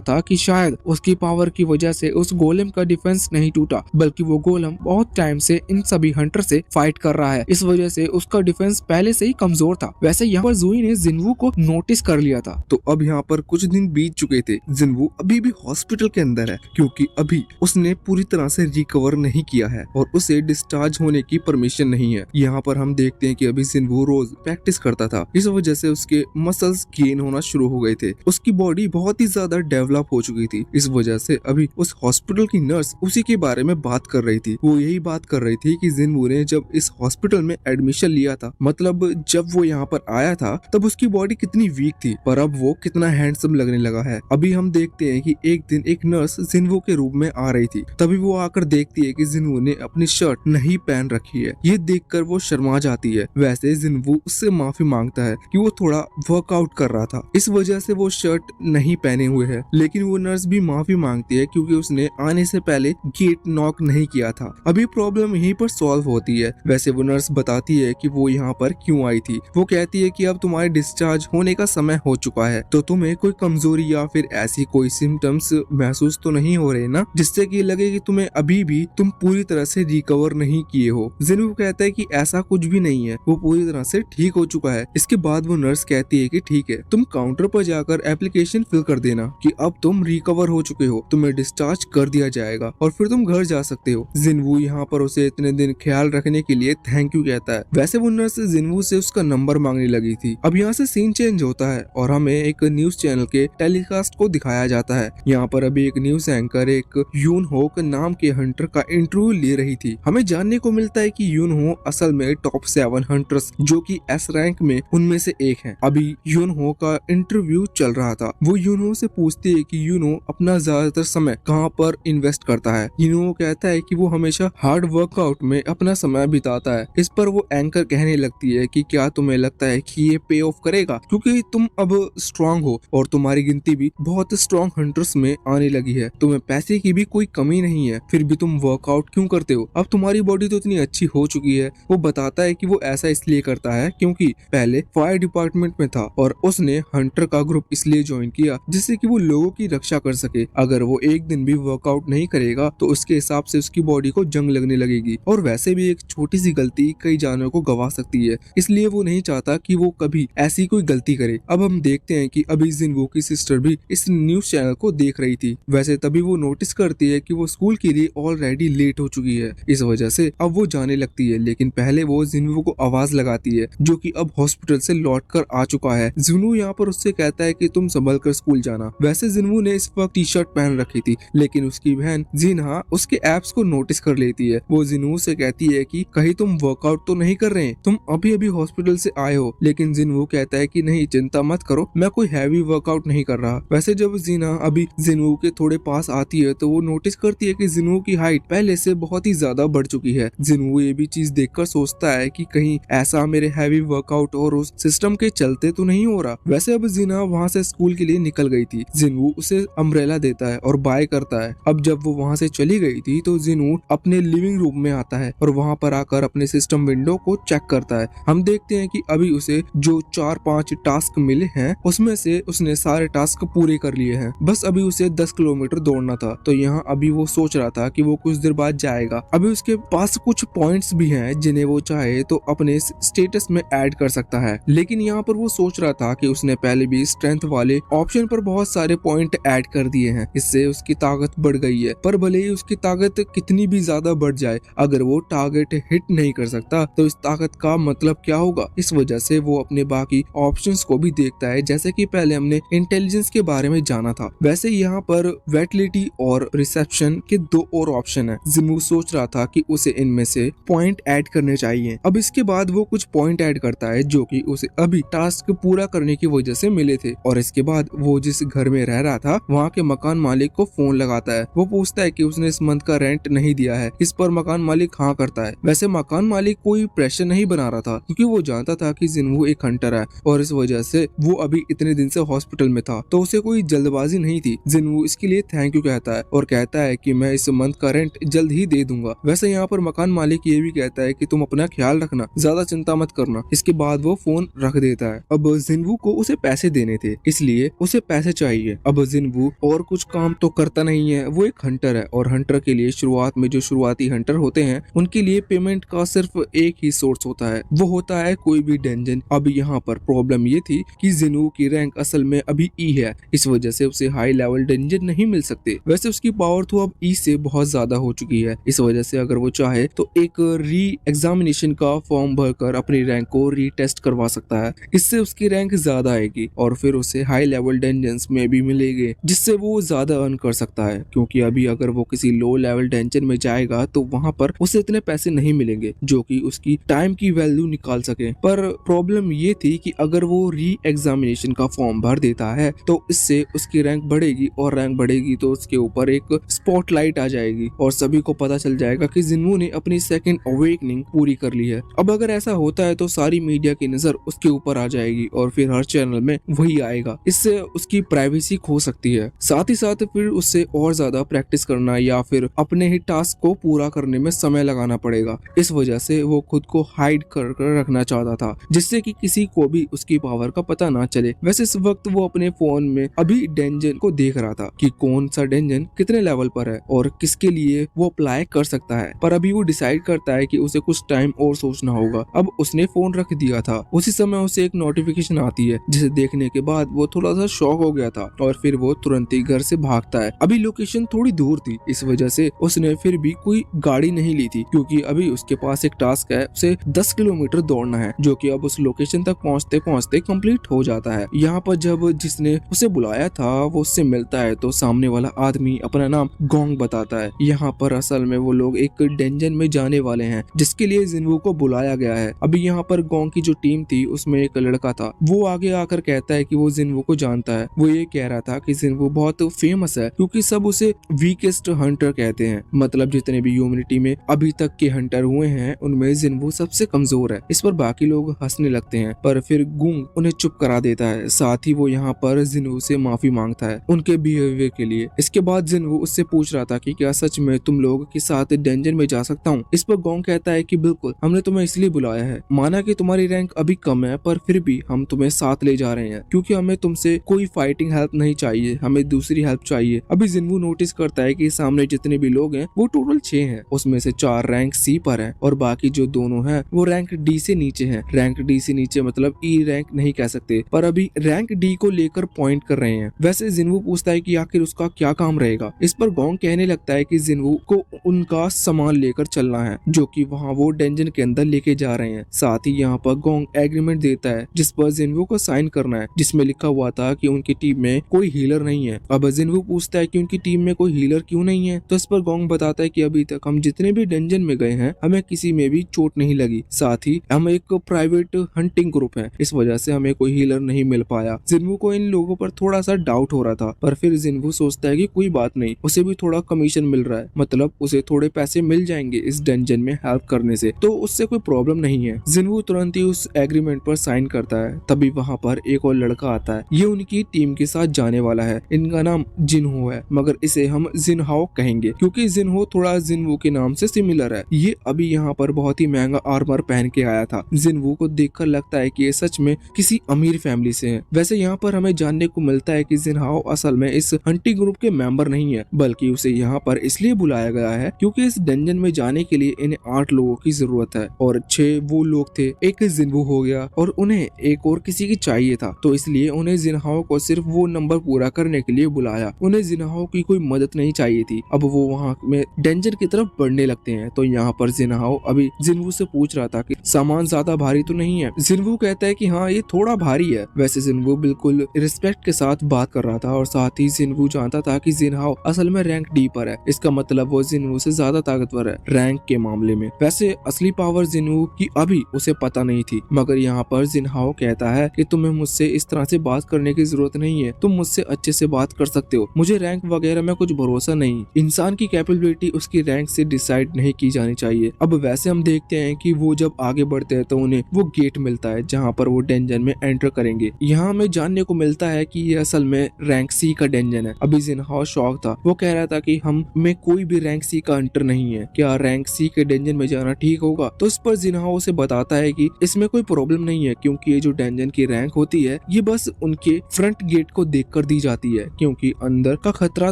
था कि शायद उसकी पावर की वजह से उस गोलम का डिफेंस नहीं टूटा, बल्कि वो गोलम बहुत टाइम से इन सभी हंटर से फाइट कर रहा है, इस वजह से उसका डिफेंस पहले से ही कमजोर था। वैसे यहाँ पर ज़ूई ने जिन्वो को नोटिस कर लिया था। तो अब यहाँ पर कुछ दिन बीत चुके थे। जिन्वो अभी भी हॉस्पिटल के अंदर है क्योंकि अभी उसने पूरी तरह से रिकवर नहीं किया है और उसे डिस्चार्ज होने की परमिशन नहीं है। यहाँ पर हम देखते हैं कि अभी जिन्वो रोज प्रैक्टिस करता था, इस वजह से उसके मसल्स गेन होना शुरू हो गए थे। उसकी बॉडी बहुत ही ज्यादा डेवलप हो चुकी थी, इस वजह से अभी उस हॉस्पिटल की नर्स उसी के बारे में बात कर रही थी। वो यही बात कर रही थी कि जिन्वो ने जब इस हॉस्पिटल में एडमिशन लिया था, मतलब जब वो यहाँ पर आया था तब उसकी बॉडी कितनी वीक थी, पर अब वो कितना हैंडसम लगने लगा है। अभी हम देखते हैं कि एक दिन एक नर्स जिन्वो के रूम में आ रही थी, तभी वो आकर देखती है कि जिन्वो ने अपनी शर्ट नहीं पहन रखी है। ये देखकर वो शर्मा जाती है। वैसे जिन्वो उससे माफी मांगता है कि वो थोड़ा वर्कआउट कर रहा था, इस वजह से वो शर्ट नहीं पहने हुए है, लेकिन वो नर्स भी माफी मांगती है क्योंकि उसने आने से पहले गेट नॉक नहीं किया था। अभी प्रॉब्लम यहीं पर सॉल्व होती है। वैसे वो नर्स बताती है कि वो यहाँ पर क्यों आई थी। वो कहती है कि अब तुम्हारे डिस्चार्ज होने का समय हो चुका है, तो तुम्हें कोई कमजोरी या फिर ऐसी कोई सिम्टम्स महसूस तो नहीं हो रहे ना, जिससे कि लगे कि तुम्हें अभी भी तुम पूरी तरह से रिकवर नहीं किए हो। जिन्वो कहता है कि ऐसा कुछ भी नहीं है, वो पूरी तरह से ठीक हो चुका है। इसके बाद वो नर्स कहती है कि ठीक है, तुम काउंटर पर जाकर एप्लीकेशन फिल कर देना कि अब तुम रिकवर हो चुके हो, तुम्हें डिस्चार्ज कर दिया जाएगा और फिर तुम घर जा सकते हो। जिन्वो यहाँ पर उसे इतने दिन ख्याल रखने के लिए थैंक यू कहता है। वैसे वो नर्स जिन्वो से उसका नंबर मांगने लगी थी। अब यहाँ से सीन चेंज होता है और हमें एक न्यूज चैनल के टेलीकास्ट को दिखाया जाता है। यहाँ पर अभी एक न्यूज एंकर एक यून हो नाम के हंटर का इंटरव्यू ले रही थी। हमें जानने को मिलता है कि यून हो असल में टॉप 7 हंटर्स जो कि एस रैंक में उनमें से एक है। अभी यून हो का इंटरव्यू चल रहा था। वो यून हो से पूछती है कि यून हो अपना ज्यादातर समय कहाँ पर इन्वेस्ट करता है। यून हो कहता है कि वो हमेशा हार्ड वर्कआउट में अपना समय बिताता है। इस पर वो एंकर कहने लगती है कि क्या तुम्हें लगता है कि ये पे ऑफ करेगा, क्योंकि तुम अब स्ट्रांग हो और तुम्हारी गिनती भी बहुत स्ट्रांग हंटर्स में आने लगी है, तुम्हें पैसे की भी कोई कमी नहीं है, फिर भी तुम वर्कआउट क्यों करते हो, अब तुम्हारी बॉडी तो इतनी अच्छी हो चुकी है। वो बताता है कि वो ऐसा इसलिए करता है क्योंकि पहले फायर डिपार्टमेंट में था और उसने हंटर का ग्रुप इसलिए ज्वाइन किया जिससे कि वो लोगों की रक्षा कर सके। अगर वो एक दिन भी वर्कआउट नहीं करेगा तो उसके हिसाब से उसकी बॉडी को जंग लगने लगेगी और वैसे भी एक छोटी सी गलती कई जानों को गवा सकती है, इसलिए वो नहीं चाहता कि वो कभी ऐसी कोई गलती करे। अब हम देखते हैं कि अभी जिन्वो की सिस्टर भी इस न्यूज चैनल को देख रही थी। वैसे तभी वो नोटिस करती है कि वो स्कूल के लिए ऑलरेडी लेट हो चुकी है, इस वजह से अब वो जाने लगती है। लेकिन पहले वो जिन्वो को आवाज लगाती है जो कि अब हॉस्पिटल से लौट कर आ चुका है। जिन्वो यहाँ पर उससे कहता है कि तुम संभल कर स्कूल जाना। वैसे जिन्वो ने इस वक्त टी शर्ट पहन रखी थी, लेकिन उसकी बहन जिन्हा उसके एप्स को नोटिस कर लेती है। वो जिन्वो से कहती है कि कहीं तुम वर्कआउट तो नहीं कर रहे हैं, तुम अभी अभी हॉस्पिटल से आए हो। लेकिन जिन्वो कहता है कि नहीं, चिंता मत करो, मैं कोई हैवी वर्कआउट नहीं कर रहा। वैसे जब जिन्हा अभी जिन्वो के थोड़े पास आती है तो वो नोटिस करती है कि जिन्वो की हाइट पहले से बहुत ही ज्यादा बढ़ चुकी है। जिन्वो ये भी चीज देखकर सोचता है कि कहीं ऐसा मेरे हैवी वर्कआउट और उस सिस्टम के चलते तो नहीं हो रहा। वैसे अब जिन्हा वहाँ से स्कूल के लिए निकल गई थी। जिन्वो उसे अम्ब्रेला देता है और बाय करता है। अब जब वो वहाँ से चली गई थी तो जिन्वो अपने लिविंग रूम में आता है और वहाँ पर आकर अपने सिस्टम विंडो को चेक करता है। हम देखते हैं कि अभी उसे जो 4-5 टास्क मिले हैं उसमें से उसने सारे टास्क पूरे कर लिए हैं, बस अभी उसे 10 किलोमीटर दौड़ना था। तो यहाँ अभी वो सोच रहा था कि वो कुछ देर बाद जाएगा। अभी उसके पास कुछ पॉइंट्स भी हैं जिन्हें वो चाहे तो अपने स्टेटस में ऐड कर सकता है, लेकिन यहाँ पर वो सोच रहा था कि उसने पहले भी स्ट्रेंथ वाले ऑप्शन पर बहुत सारे पॉइंट ऐड कर दिए हैं, इससे उसकी ताकत बढ़ गई है। पर भले ही उसकी ताकत कितनी भी ज्यादा बढ़ जाए, अगर वो टारगेट हिट नहीं कर सकता तो इस ताकत का मतलब क्या होगा। इस वजह से वो अपने बाकी ऑप्शंस को भी देखता है, जैसे कि पहले हमने इंटेलिजेंस के बारे में जाना था। वैसे यहाँ पर वेटलिटी और रिसेप्शन के 2 और ऑप्शन है। जिन्वू सोच रहा था कि उसे इनमें से पॉइंट ऐड करने चाहिए। अब इसके बाद वो कुछ पॉइंट ऐड करता है जो कि उसे अभी टास्क पूरा करने की वजह से मिले थे, और इसके बाद वो जिस घर में रह रहा था वहाँ के मकान मालिक को फोन लगाता है। वो पूछता है कि उसने इस मंथ का रेंट नहीं दिया है। इस पर मकान मालिक हाँ करता है। वैसे मकान मालिक कोई प्रेशर नहीं बना रहा था क्योंकि वो जानता था कि जिन्वू एक हंटर है और इस वजह से वो अभी इतने दिन से हॉस्पिटल में था, तो उसे कोई जल्दबाजी नहीं थी। जिन्वू इसके लिए थैंक यू कहता है और कहता है कि मैं इस मंथ का रेंट जल्द ही दे दूंगा। वैसे यहाँ पर मकान मालिक ये भी कहता है कि तुम अपना ख्याल रखना, ज्यादा चिंता मत करना। इसके बाद वो फोन रख देता है। अब जिन्वू को उसे पैसे देने थे, इसलिए उसे पैसे चाहिए। अब जिन्वू और कुछ काम तो करता नहीं है, वो एक हंटर है और हंटर के लिए शुरुआत में जो शुरुआती हंटर होते हैं उनके लिए पेमेंट का सिर्फ एक ही सोर्स होता है, वो होता है कोई भी डंजन। अब यहाँ पर प्रॉब्लम ये थी कि जिन्वू की रैंक असल में अभी ई है, इस वजह से उसे हाई लेवल डंजन नहीं मिल सकते। वैसे उसकी पावर तो अब ई से बहुत ज्यादा हो चुकी है, इस वजह से अगर वो चाहे तो एक री एग्जामिनेशन का फॉर्म भरकर अपनी रैंक को रीटेस्ट करवा सकता है। इससे उसकी रैंक ज्यादा आएगी और फिर उसे हाई लेवल डंजन्स में भी मिलेंगे, जिससे वो ज्यादा अर्न कर सकता है। क्योंकि अभी अगर वो किसी लो लेवल डंजन में जाएगा तो वहाँ पर उसे इतने पैसे नहीं मिलेंगे जो कि उसकी टाइम की वैल्यू निकाल सके। पर प्रॉब्लम ये थी कि अगर वो री एग्जामिनेशन का फॉर्म भर देता है तो इससे उसकी रैंक बढ़ेगी और रैंक बढ़ेगी तो उसके ऊपर एक स्पॉटलाइट आ जाएगी और सभी को पता चल जाएगा कि जिन्वू ने अपनी सेकंड अवेकनिंग पूरी कर ली है। अब अगर ऐसा होता है तो सारी मीडिया की नजर उसके ऊपर आ जाएगी और फिर हर चैनल में वही आएगा। इससे उसकी प्राइवेसी खो सकती है। साथ ही साथ फिर उससे और ज्यादा प्रैक्टिस करना या फिर अपने ही टास्क को पूरा करने में समय लगाना पड़ेगा। इस वजह से वो खुद को हाइड कर रखना चाहता था, जिससे कि किसी को भी उसकी पावर का पता ना चले। वैसे इस वक्त वो अपने फोन में अभी डंजन को देख रहा था कि कौन सा डंजन कितने लेवल पर है और किसके लिए वो अप्लाई कर सकता है। पर अभी वो डिसाइड करता है कि उसे कुछ टाइम और सोचना होगा। अब उसने फोन रख दिया था, उसी समय उसे एक नोटिफिकेशन आती है जिसे देखने के बाद वो थोड़ा सा शॉक हो गया था और फिर वो तुरंत ही घर से भागता है। अभी लोकेशन थोड़ी दूर थी, इस वजह से उसने फिर भी कोई गाड़ी नहीं ली थी क्योंकि अभी उसके पास एक टास्क है, उसे 10 किलोमीटर दौड़ना है जो कि अब उस लोकेशन तक पहुंचते पहुंचते कंप्लीट हो जाता है। यहाँ पर जब जिसने उसे बुलाया था वो उससे मिलता है तो सामने वाला आदमी अपना नाम गोंग बताता है। यहाँ पर असल में वो लोग एक डंजन में जाने वाले हैं जिसके लिए जिन्वू को बुलाया गया है। अभी यहाँ पर गोंग की जो टीम थी उसमें एक लड़का था, वो आगे आकर कहता है कि वो जिन्वू को जानता है। वो ये कह रहा था कि जिन्वू बहुत फेमस है क्योंकि सब उसे वीकेस्ट हंटर कहते हैं, मतलब जितने भी ह्यूमैनिटी में अभी तक के हंटर हुए हैं उनमें जिन्वू सबसे कमजोर है। इस पर बाकी लोग हंसने लगते हैं पर फिर गुंग उन्हें चुप करा देता है। साथ ही वो यहाँ पर जिन्वू से माफी मांगता है उनके बिहेवियर के लिए। इसके बाद जिन्वू उससे पूछ रहा था कि क्या सच में तुम लोग के साथ डंजन में जा सकता हूँ। इस पर गोंग कहता है कि बिल्कुल, हमने तुम्हें इसलिए बुलाया है, माना कि तुम्हारी रैंक अभी कम है पर फिर भी हम तुम्हें साथ ले जा रहे हैं क्योंकि हमें तुमसे कोई फाइटिंग हेल्प नहीं चाहिए, हमें दूसरी हेल्प चाहिए। अभी जिन्वू नोटिस करता है कि सामने जितने भी लोग हैं वो टोटल 6 हैं, उसमें से 4 रैंक सी पर हैं और बाकी जो दोनों हैं वो रैंक डी से नीचे हैं। रैंक डी से नीचे मतलब ई रैंक नहीं कह सकते, पर अभी रैंक डी को लेकर पॉइंट कर रहे हैं। वैसे जिन्वू पूछता है कि आखिर उसका क्या काम रहेगा। इस पर गोंग कहने लगता है कि जिन्वू को उनका सामान लेकर चलना है जो कि वहाँ वो डंजन के अंदर लेके जा रहे हैं। साथ ही यहाँ पर गोंग एग्रीमेंट देता है जिस पर जिन्वू को साइन करना है, जिसमें लिखा हुआ था कि उनकी टीम में कोई हीलर नहीं है। अब जिन्वू पूछता है कि उनकी टीम में कोई हीलर क्यों नहीं है, तो इस पर गोंग बताता है कि अभी तक हम जितने भी डंजन में गए हैं हमें किसी में भी चोट नहीं लगी, साथ ही हम एक प्राइवेट हंटिंग ग्रुप है, इस वजह से हमें कोई हीलर नहीं मिल पाया। जिन्वू को इन लोगों पर थोड़ा सा डाउट हो रहा था पर फिर जिन्वू सोचता है कि कोई बात नहीं, उसे भी थोड़ा कमीशन मिल रहा है, मतलब उसे थोड़े पैसे मिल जाएंगे इस डंजन में हेल्प करने से, तो उससे कोई प्रॉब्लम नहीं है। जिन्वू तुरंत ही उस एग्रीमेंट पर साइन करता है। तभी वहाँ पर एक और लड़का आता है, ये उनकी टीम के साथ जाने वाला है। इनका नाम जिनहो है मगर इसे हम जिनहाओ कहेंगे क्योंकि जिनहो थोड़ा जिन्वू के नाम से सिमिलर है। ये अभी यहाँ पर बहुत ही महंगा आर्मर पहन के आया था। जिन्वू को देखकर लगता है कि ये सच में किसी अमीर फैमिली से है। वैसे यहाँ पर हमें जानने को मिलता है कि जिनहाओ असल में इस हंटिंग ग्रुप के मेंबर नहीं है, बल्कि उसे यहाँ पर इसलिए बुलाया गया है क्योंकि इस डंजन में जाने के लिए इन्हें 8 लोगों की जरूरत है और 6 वो लोग थे, एक जिन्वू हो गया और उन्हें एक और किसी की चाहिए था, तो इसलिए उन्हें जिनहाओ को सिर्फ वो नंबर पूरा करने के लिए बुलाया। उन्हें जिनहाओ की कोई मदद नहीं चाहिए थी। अब वो वहाँ में डंजन की तरफ बढ़ने लगते हैं तो यहाँ पर जिनहाओ अभी जिन्वू से पूछ रहा था कि सामान ज्यादा भारी तो नहीं है। जिन्वू कहता है कि हाँ ये थोड़ा भारी है। वैसे जिन्वू बिल्कुल रिस्पेक्ट के साथ साथ बात कर रहा था और साथ ही जिनवू जानता था कि जिनहाओ असल में रैंक डी पर है। इसका मतलब वो जिनवू से ज्यादा ताकतवर है रैंक के मामले में। वैसे असली पावर जिनवू की अभी उसे पता नहीं थी, मगर यहाँ पर जिनहाओ कहता है कि तुम्हें मुझसे इस तरह से बात करने की जरूरत नहीं है, तुम मुझसे अच्छे से बात कर सकते हो, मुझे रैंक वगैरह में कुछ भरोसा नहीं। इंसान की कैपेबिलिटी उसकी रैंक से डिसाइड नहीं की जानी चाहिए। अब वैसे हम देखते हैं कि वो जब आगे बढ़ते हैं तो उन्हें वो गेट मिलता है जहाँ पर वो डेंजन में एंटर करेंगे। यहाँ हमें जानने को मिलता है कि ये असल में रैंक सी का डेंजन है। अभी जिनहाओ शॉक था, वो कह रहा था कि हम में कोई भी रैंक सी का हंटर नहीं है, क्या रैंक सी के डेंजन में जाना ठीक होगा? तो इस पर जिनहाओ उसे बताता है कि इसमें कोई प्रॉब्लम नहीं है, क्योंकि ये जो डेंजन की रैंक होती है ये बस उनके फ्रंट गेट को देखकर दी जाती है, क्योंकि अंदर का खतरा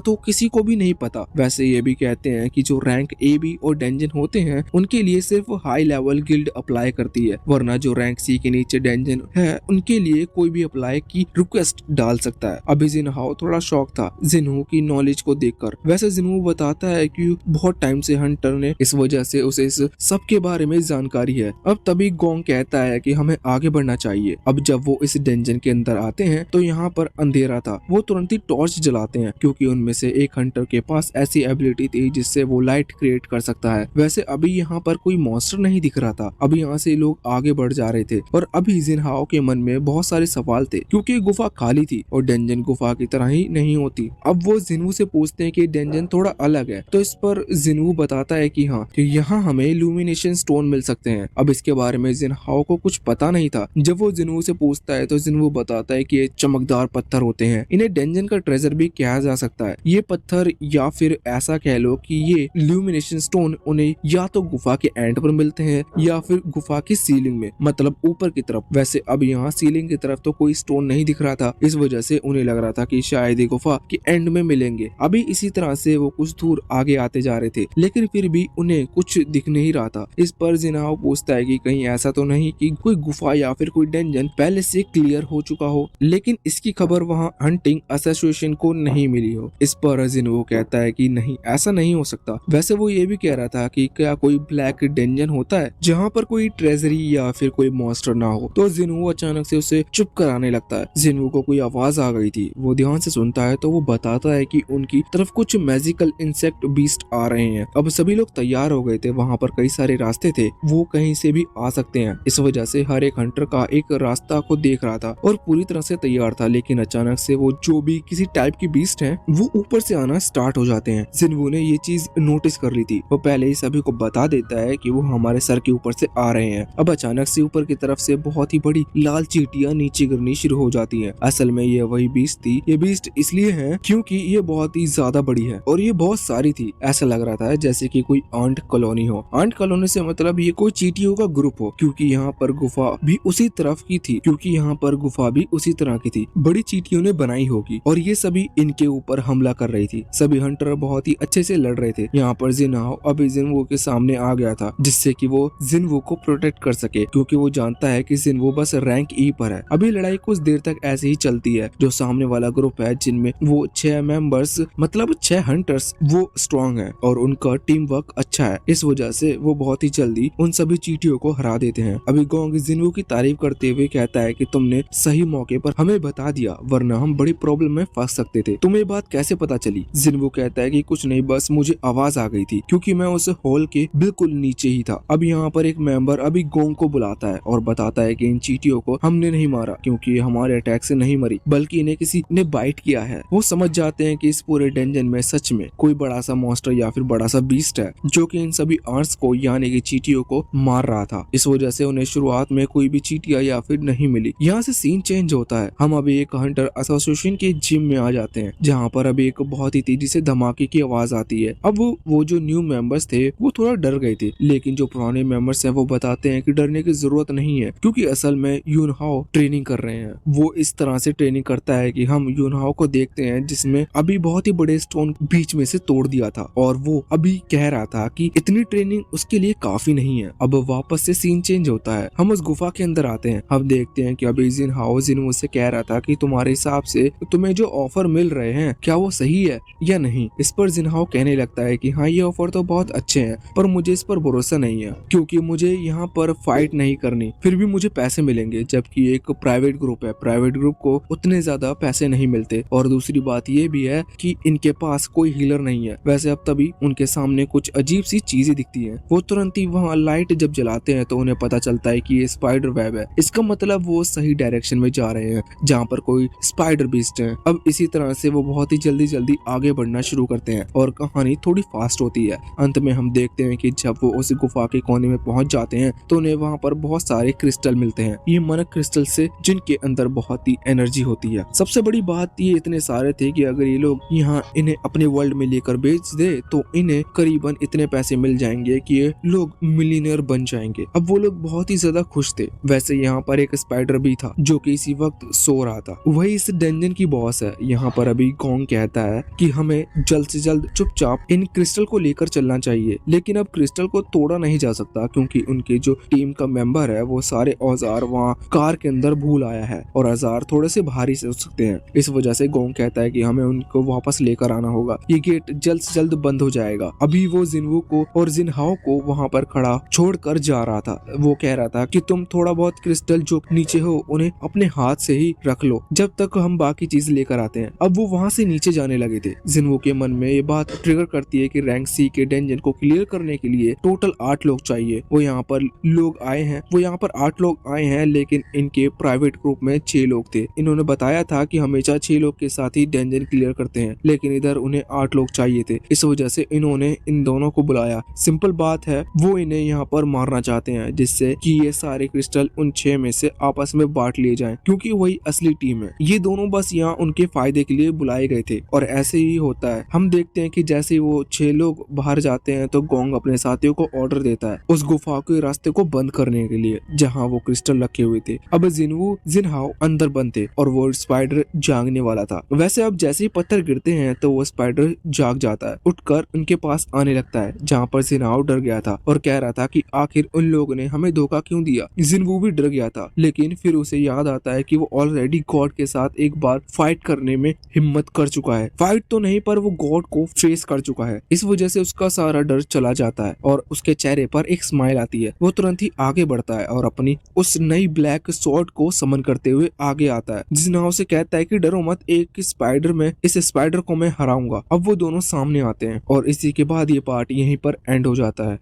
तो किसी को भी नहीं पता। वैसे ये भी कहते हैं कि जो रैंक ए बी और डेंजन होते हैं उनके लिए सिर्फ हाई लेवल गिल्ड अप्लाई करती है, वरना जो रैंक सी के नीचे डेंजन है उनके लिए कोई भी अप्लाई की रिक्वेस्ट डाल सकता है। अभी जिनहाओ थोड़ा शॉक था जिनहू की नॉलेज को देखकर। वैसे जिनहू बताता है कि बहुत टाइम से हंटर ने, इस वजह से उसे इस सब के बारे में जानकारी है। अब तभी गोंग कहता है कि हमें आगे बढ़ना चाहिए। अब जब वो इस डेंजन के अंदर आते हैं तो यहाँ पर अंधेरा था। वो तुरंत ही टॉर्च जलाते हैं, क्योंकि उनमें से एक हंटर के पास ऐसी एबिलिटी थी जिससे वो लाइट क्रिएट कर सकता है। वैसे अभी यहाँ पर कोई मॉन्स्टर नहीं दिख रहा था। अभी यहाँ से लोग आगे बढ़ जा रहे थे और अभी जिनहाओ के मन में बहुत सारे सवाल थे, क्योंकि गुफा खाली थी और डेंजन गुफा की तरह ही नहीं होती। अब वो जिनवू से पूछते हैं कि डेंजन थोड़ा अलग है, तो इस पर जिनवू बताता है कि हाँ, कि यहाँ हमें इल्यूमिनेशन स्टोन मिल सकते हैं। अब इसके बारे में जिनहाओ को कुछ पता नहीं था। जब वो जिनवू से पूछता है तो जिनवू बताता है कि ये चमकदार पत्थर होते हैं, इन्हें डेंजन का ट्रेजर भी कहा जा सकता है। ये पत्थर, या फिर ऐसा कह लो कि ये इल्यूमिनेशन स्टोन उन्हें या तो गुफा के एंड पर मिलते हैं या फिर गुफा की सीलिंग में, मतलब ऊपर की तरफ। वैसे अब यहाँ सीलिंग की तरफ तो कोई स्टोन नहीं दिख रहा था, इस वजह से उन्हें लग रहा था कि शायद ये गुफा के एंड में मिलेंगे। अभी इसी तरह से वो कुछ दूर आगे आते जा रहे थे, लेकिन फिर भी उन्हें कुछ दिख नहीं रहा था। इस पर जिनहाओ पूछता है कि कहीं ऐसा तो नहीं कि कोई गुफा या फिर कोई डेंजन पहले से क्लियर हो चुका हो, लेकिन इसकी खबर वहाँ हंटिंग एसोसिएशन को नहीं मिली हो। इस पर जिनवू कहता है कि नहीं, ऐसा नहीं हो सकता। वैसे वो ये भी कह रहा था कि क्या कोई ब्लैक डेंजन होता है जहाँ पर कोई ट्रेजरी या फिर कोई मॉन्स्टर ना हो। तो जिनवू अचानक से उसे चुप कराने लगता है। जिनवू को कोई आवाज आ गई थी, वो ध्यान से सुनता है तो वो बताता है कि उनकी तरफ कुछ मैजिकल इंसेक्ट बीस्ट आ रहे हैं। अब सभी लोग तैयार हो गए थे, वहाँ पर कई सारे रास्ते थे, वो कहीं से भी आ सकते हैं। इस वजह से हर एक हंटर का एक रास्ता को देख रहा था और पूरी तरह से तैयार था। लेकिन अचानक से वो जो भी किसी टाइप की बीस्ट है वो ऊपर से आना स्टार्ट हो जाते हैं। जिनवू ने ये चीज नोटिस कर ली थी। वो पहले ही सभी को बता देता है कि वो हमारे सर के ऊपर से आ रहे हैं। अब अचानक से ऊपर की तरफ से बहुत ही बड़ी लाल चींटियां नीचे गिरनी शुरू हो जाती हैं। असल में ये वही बीस्ट थी। ये बीस्ट इसलिए है क्योंकि ये बहुत ही ज्यादा बड़ी है और ये बहुत सारी थी। ऐसा लग रहा था जैसे कि कोई आंट कॉलोनी हो। आंट कॉलोनी से मतलब ये कोई चींटियों का ग्रुप हो, क्योंकि यहाँ पर गुफा भी उसी तरफ की थी, क्योंकि यहाँ पर गुफा भी उसी तरह की थी। बड़ी चींटियों ने बनाई होगी और ये सभी इनके ऊपर हमला कर रही थी। सभी हंटर बहुत ही अच्छे से लड़ रहे थे। यहाँ पर जिनहाओ अभी जिनवू के सामने आ गया था, जिससे कि वो जिनवू को प्रोटेक्ट कर सके, क्योंकि वो जानता है कि जिनवू बस रैंक ई पर है। अभी लड़ाई कुछ देर तक ऐसे ही चलती है। जो सामने वाला ग्रुप है जिनमें वो 6 मेंबर्स, मतलब 6 हंटर्स, वो स्ट्रॉन्ग है और उनका टीम वर्क अच्छा है। इस वजह से वो बहुत ही जल्दी उन सभी चींटियों को हरा देते हैं। अभी गोंग जिनवू की तारीफ करते हुए कहता है कि तुमने सही मौके पर हमें बता दिया, वरना हम बड़ी प्रॉब्लम में फंस सकते थे। तुम्हें बात कैसे पता चली? जिनवू कहता है कि कुछ नहीं, बस मुझे आवाज आ गई थी, क्योंकि मैं उस हॉल के बिल्कुल नीचे ही था। अब यहाँ पर एक मेंबर अभी गोंग को बुलाता है और बताता है कि इन चींटियों को हमने नहीं मारा, क्योंकि ये हमारे अटैक से नहीं मरी, बल्कि इन्हें किसी ने बाइट किया है। वो समझ जाते हैं कि इस पूरे डेंजन में सच में कोई बड़ा सा मॉन्स्टर या फिर बड़ा सा बीस्ट है, जो कि इन सभी आर्ट्स को यानी कि चींटियों को मार रहा था। इस वजह से उन्हें शुरुआत में कोई भी चींटियां या फिर नहीं मिली। यहाँ से सीन चेंज होता है। हम अभी एक हंटर एसोसिएशन के जिम में आ जाते हैं, जहाँ पर अभी एक बहुत ही तेजी से धमाके की आवाज आती है। अब वो जो न्यू मेंबर्स थे वो थोड़ा डर गए थे, लेकिन जो पुराने मेंबर्स हैं वो बताते हैं कि डरने की जरूरत नहीं है, क्योंकि असल में यूनहाओ ट्रेनिंग कर रहे हैं। वो इस तरह से ट्रेनिंग करता है कि हम यूनहाओ को देखते हैं, जिसमें अभी बहुत ही बड़े स्टोन बीच में से तोड़ दिया था और वो अभी कह रहा था कि इतनी ट्रेनिंग उसके लिए काफी नहीं है। अब वापस से सीन चेंज होता है। हम उस गुफा के अंदर आते हैं। हम देखते हैं कि अभी जिनहाओ जिनवू से कह रहा था कि तुम्हारे हिसाब से तुम्हें जो ऑफर मिल रहे हैं क्या वो सही है या नहीं। इस पर जिनहाओ कहने लगता है कि हाँ, ये ऑफर तो बहुत अच्छे हैं, पर मुझे इस पर भरोसा नहीं है, क्योंकि मुझे यहाँ पर फाइट नहीं करनी, फिर भी मुझे पैसे मिलेंगे, जबकि एक प्राइवेट ग्रुप है। प्राइवेट ग्रुप को उतने ज्यादा पैसे नहीं मिलते। और दूसरी बात ये भी है कि इनके पास कोई हीलर नहीं है। वैसे अब तभी उनके सामने कुछ अजीब सी चीजें दिखती हैं। वो तुरंत ही वहाँ लाइट जब जलाते हैं तो उन्हें पता चलता है कि ये स्पाइडर वेब है। इसका मतलब वो सही डायरेक्शन में जा रहे हैं जहाँ पर कोई स्पाइडर बीस्ट है। अब इसी तरह से वो बहुत ही जल्दी आगे बढ़ना शुरू करते हैं और कहानी थोड़ी फास्ट होती है। अंत में हम देखते हैं कि जब वो उस गुफा के कोने में पहुंच जाते हैं तो उन्हें वहाँ पर बहुत सारे क्रिस्टल मिलते हैं। ये मनक क्रिस्टल से जिनके अंदर बहुत ही एनर्जी होती है। सबसे बड़ी बात ये इतने सारे थे कि अगर ये लोग यहाँ इन्हें अपने वर्ल्ड में लेकर बेच दे तो इन्हें करीबन इतने पैसे मिल जाएंगे कि ये लोग मिलियनर बन जाएंगे। अब वो लोग बहुत ही ज्यादा खुश थे। वैसे यहाँ पर एक स्पाइडर भी था जो कि इसी वक्त सो रहा था। वही इस डंजन की बॉस है। यहाँ पर अभी गोंग कहता है कि हमें जल्द से जल्द चुपचाप इन क्रिस्टल को लेकर चलना चाहिए, लेकिन अब क्रिस्टल को तोड़ा नहीं जा सकता क्योंकि उनके जो टीम का मेंबर है वो सारे औजार वहाँ कार के अंदर भूल आया है और औजार थोड़े से भारी से हो सकते हैं। इस वजह से गोंग कहता है कि हमें उनको वापस लेकर आना होगा। ये गेट जल्द से जल्द बंद हो जाएगा। अभी वो जिनवू को और जिनहाओ को वहाँ पर खड़ा छोड़कर जा रहा था। वो कह रहा था कि तुम थोड़ा बहुत क्रिस्टल जो नीचे हो उन्हें अपने हाथ से ही रख लो जब तक हम बाकी चीज लेकर आते हैं। अब वो वहाँ से नीचे जाने लगे थे। जिनवू के मन में ये बात ट्रिगर करती है कि रैंक सी के डंजन को क्लियर करने के लिए टोटल 8 लोग चाहिए। वो यहाँ पर 8 लोग आए हैं लेकिन इनके प्राइवेट ग्रुप में 6 लोग थे। इन्होंने बताया था कि हमेशा 6 लोग के साथ ही डंजन क्लियर करते हैं, लेकिन इधर उन्हें 8 लोग चाहिए थे। इस वजह से इन्होंने इन दोनों को बुलाया। सिंपल बात है, वो इन्हें यहाँ पर मारना चाहते हैं जिससे कि ये सारे क्रिस्टल उन 6 में से आपस में बांट लिए जाएं, क्योंकि वही असली टीम है। ये दोनों बस यहाँ उनके फायदे के लिए बुलाए गए थे और ऐसे ही होता है। हम देखते हैं कि जैसे ही वो 6 लोग बाहर जाते हैं तो गोंग अपने साथियों को ऑर्डर देता है उस गुफा के रास्ते को बंद करने के लिए जहाँ वो क्रिस्टल रखे हुए थे। अब जिनवू जिनहाओ अंदर बंद थे और वो स्पाइडर जागने वाला था। वैसे अब जैसे ही पत्थर गिरते हैं तो वो स्पाइडर जाग जाता है, उठकर उनके पास आने लगता है जहाँ पर जिनहाओ डर गया था और कह रहा था कि आखिर उन लोगों ने हमें धोखा क्यों दिया। जिनवू भी डर गया था, लेकिन फिर उसे याद आता है कि वो ऑलरेडी गॉड के साथ एक बार फाइट करने में हिम्मत कर चुका है। फाइट तो नहीं पर वो गॉड को फेस कर चुका है। इस वजह से उसका सारा डर चला जाता है और उसके चेहरे पर एक स्माइल आती है। वो तुरंत ही आगे बढ़ता है और अपनी उस नई ब्लैक स्वॉर्ड को समन करते हुए आगे आता है। जिनहाओ से कहता है कि डरो मत, एक स्पाइडर में इस स्पाइडर को मैं हराऊंगा। अब वो दोनों सामने आते हैं और इसी के बाद ये पार्ट यहीं पर एंड हो जाता है।